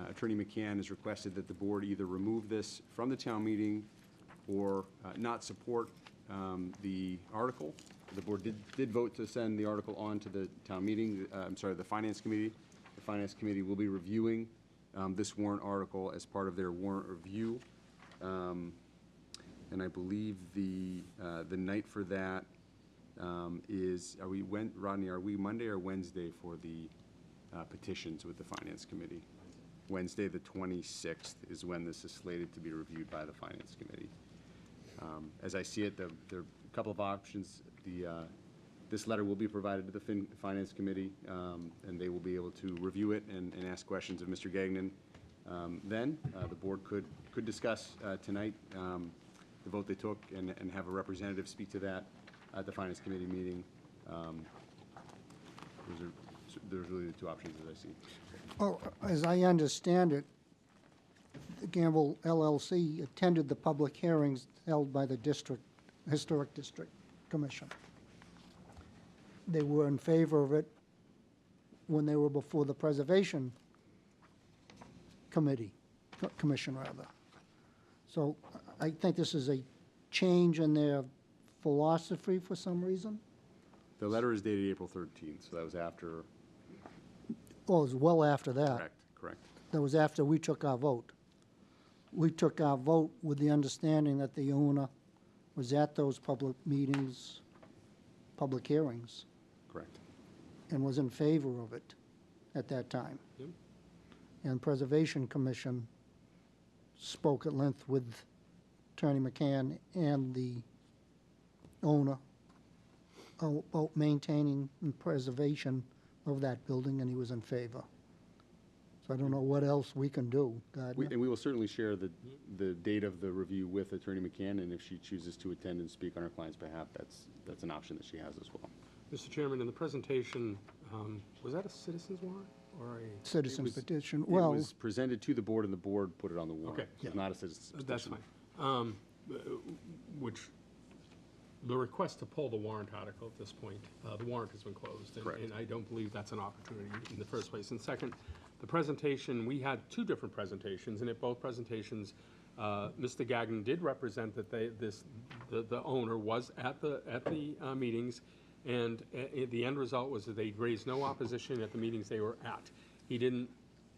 Attorney McCann has requested that the board either remove this from the town meeting or not support the article. The board did vote to send the article on to the town meeting, the Finance Committee. The Finance Committee will be reviewing this warrant article as part of their warrant review. And I believe the night for that is, Rodney, are we Monday or Wednesday for the petitions with the Finance Committee? Wednesday, the 26th, is when this is slated to be reviewed by the Finance Committee. As I see it, there are a couple of options. This letter will be provided to the Finance Committee, and they will be able to review it and ask questions of Mr. Gagnon. Then the board could discuss tonight the vote they took and have a representative speak to that at the Finance Committee meeting. There's really the two options as I see. Oh, as I understand it, the Gamble LLC attended the public hearings held by the Historic District Commission. They were in favor of it when they were before the Preservation Commission, rather. So I think this is a change in their philosophy for some reason. The letter is dated April 13th, so that was after. Well, it was well after that. Correct. That was after we took our vote. We took our vote with the understanding that the owner was at those public meetings, public hearings, Correct. and was in favor of it at that time. Yep. And Preservation Commission spoke at length with Attorney McCann and the owner about maintaining and preservation of that building, and he was in favor. So I don't know what else we can do. Gardner? And we will certainly share the date of the review with Attorney McCann, and if she chooses to attend and speak on her client's behalf, that's an option that she has as well. Mr. Chairman, in the presentation, was that a citizen's warrant or a? Citizen petition, It well, was presented to the board, and the board put it on the warrant. Okay. It's not a citizen's petition. That's fine. Which, the request to pull the warrant article at this point, the warrant has been closed. Correct. And I don't believe that's an opportunity in the first place. And second, the presentation, we had two different presentations, and at both presentations, Mr. Gagnon did represent that the owner was at the meetings, and the end result was that they raised no opposition at the meetings they were at. He didn't,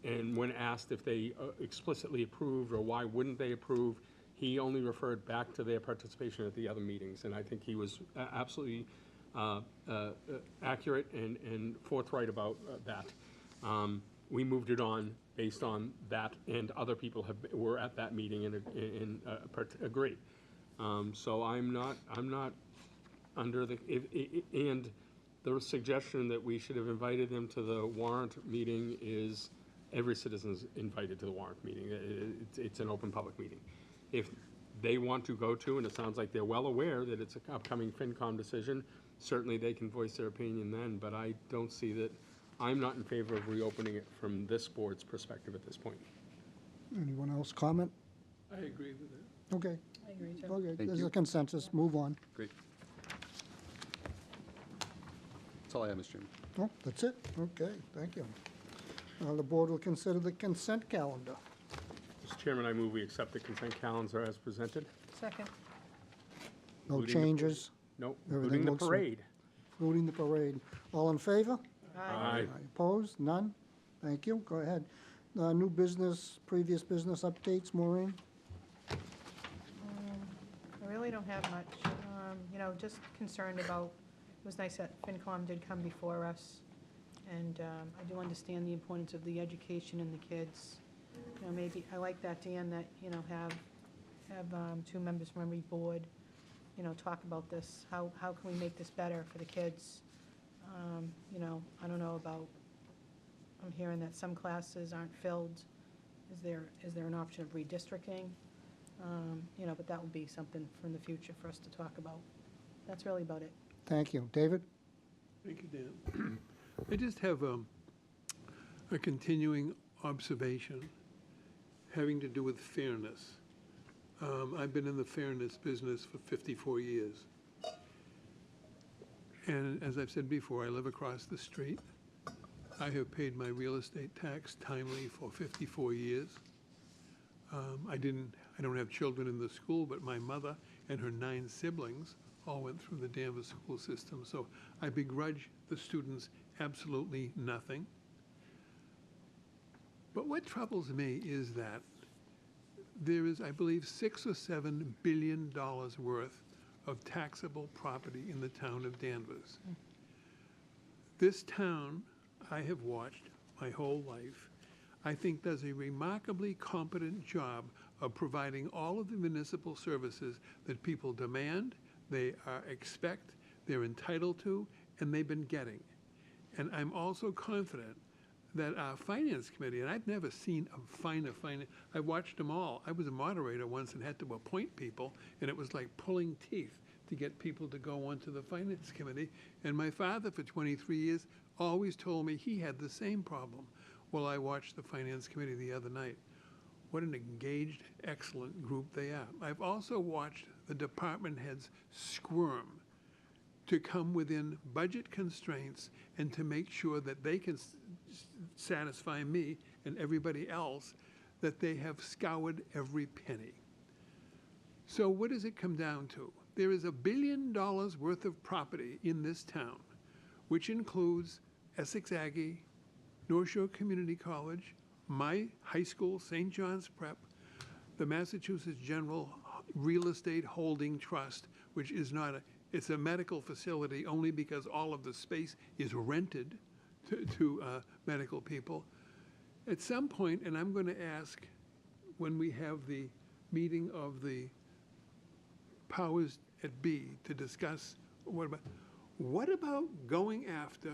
and when asked if they explicitly approved or why wouldn't they approve, he only referred back to their participation at the other meetings, and I think he was absolutely accurate and forthright about that. We moved it on based on that, and other people were at that meeting and agreed. So I'm not under the, and the suggestion that we should have invited them to the warrant meeting is every citizen's invited to the warrant meeting. It's an open public meeting. If they want to go to, and it sounds like they're well aware that it's an upcoming FinCom decision, certainly they can voice their opinion then, but I don't see that, I'm not in favor of reopening it from this board's perspective at this point. anyone else comment? I agree with that. Okay, I agree, too. okay, Thank there's you. a consensus, move on. Great. That's all I have, Mr. Chairman. Oh, that's it, okay, thank you. The board will consider the consent calendar. Mr. Chairman, I move we accept the consent calendar as presented. Second. No Including the- changes, No, Everything including the looks like- parade. including the parade. All in favor? Aye. Opposed? None? Thank you, go ahead. New business, previous business updates, Maureen? I really don't have much. You know, just concerned about, it was nice that FinCom did come before us, and I do understand the importance of the education and the kids. You know, maybe, I like that, Dan, that, you know, have two members from every board, you know, talk about this. How can we make this better for the kids? You know, I don't know about, I'm hearing that some classes aren't filled. Is there an option of redistricting? You know, but that will be something from the future for us to talk about. That's really about it. Thank you. David? Thank you, Dan. I just have a continuing observation having to do with fairness. I've been in the fairness business for 54 years. And as I've said before, I live across the street. I have paid my real estate tax timely for 54 years. I don't have children in the school, but my mother and her 9 siblings all went through the Danvers school system. So I begrudge the students absolutely nothing. But what troubles me is that there is, I believe, $6 or $7 billion worth of taxable property in the town of Danvers. This town, I have watched my whole life, I think does a remarkably competent job of providing all of the municipal services that people demand, they expect, they're entitled to, and they've been getting. And I'm also confident that our finance committee, and I've never seen a finer finance, I watched them all. I was a moderator once and had to appoint people, and it was like pulling teeth to get people to go onto the finance committee. And my father, for 23 years, always told me he had the same problem. Well, I watched the finance committee the other night. What an engaged, excellent group they are. I've also watched the department heads squirm to come within budget constraints and to make sure that they can satisfy me and everybody else that they have scoured every penny. So what does it come down to? There is $1 billion worth of property in this town, which includes Essex Aggie, North Shore Community College, my high school, St. John's Prep, the Massachusetts General Real Estate Holding Trust, which is not it's a medical facility only because all of the space is rented to medical people. At some point, and I'm going to ask when we have the meeting of the powers at B to discuss what about going after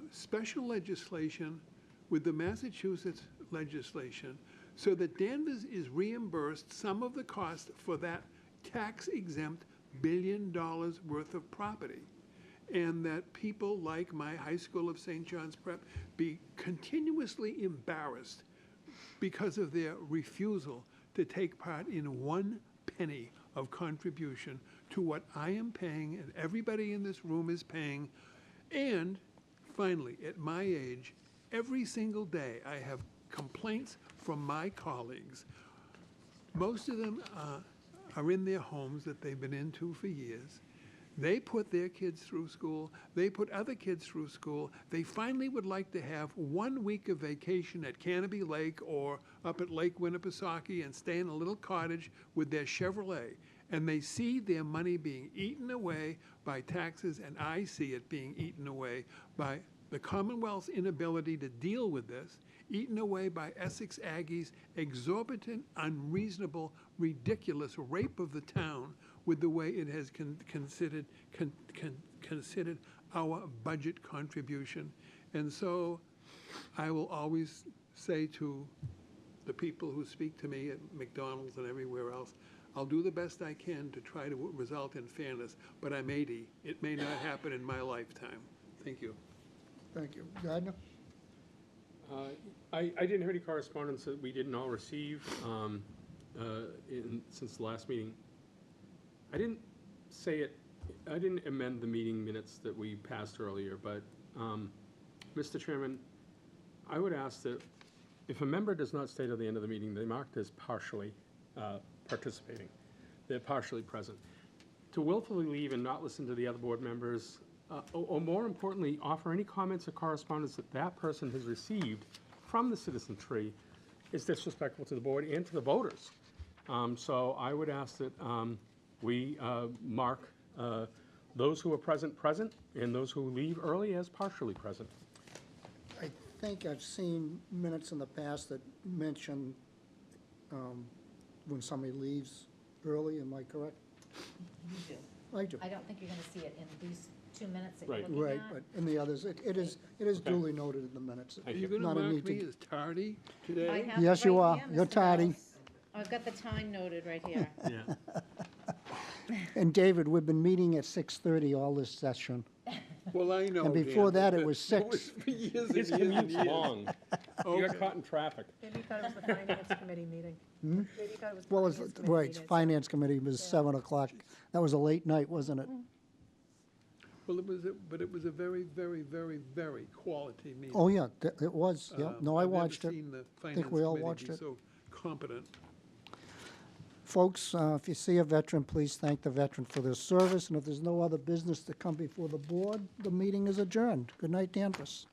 special legislation with the Massachusetts legislation so that Danvers is reimbursed some of the cost for that tax-exempt $1 billion worth of property, and that people like my high school of St. John's Prep be continuously embarrassed because of their refusal to take part in 1 penny of contribution to what I am paying and everybody in this room is paying. And finally, at my age, every single day I have complaints from my colleagues. Most of them are in their homes that they've been into for years. They put their kids through school. They put other kids through school. They finally would like to have 1 week of vacation at Canopy Lake or up at Lake Winnipesaukee and stay in a little cottage with their Chevrolet. And they see their money being eaten away by taxes, and I see it being eaten away by the Commonwealth's inability to deal with this, eaten away by Essex Aggie's exorbitant, unreasonable, ridiculous rape of the town with the way it has considered our budget contribution. And so I will always say to the people who speak to me at McDonald's and everywhere else, I'll do the best I can to try to result in fairness, but I'm 80. It may not happen in my lifetime. Thank you. Thank you. Gardner? I didn't have any correspondence that we didn't all receive since the last meeting. I didn't amend the meeting minutes that we passed earlier, but Mr. Chairman, I would ask that if a member does not state at the end of the meeting, they're marked as partially participating. They're partially present. To willfully leave and not listen to the other board members, or more importantly, offer any comments or correspondence that that person has received from the citizen tree is disrespectful to the board and to the voters. So I would ask that we mark those who are present, and those who leave early as partially present. I think I've seen minutes in the past that mention when somebody leaves early, am I correct? You do. I do. I don't think you're going to see it in these 2 minutes that Right. you're looking Right, at. but in the others, it is duly noted in the minutes. Are you going to Not a mark need to- me as tardy I today? have Yes, it you right are. here, You're Mr. tardy. Mills. I've got the time noted right here. Yeah. And David, we've been meeting at 6:30 all this session. Well, I know. And before Dan, that, it but was it was 6. for years and His years and commute's years. long. You got caught in traffic. Maybe you thought it was the finance committee meeting. Maybe you thought it was Well, finance committee right, meeting. Finance Committee was 7 o'clock. That was a late night, wasn't it? Well, but it was a very, very, very, very quality meeting. Oh, yeah, it was, yeah. No, I watched it. I've never seen the think finance we all committee watched be it. so competent. Folks, if you see a veteran, please thank the veteran for their service, and if there's no other business to come before the board, the meeting is adjourned. Good night, Danvers.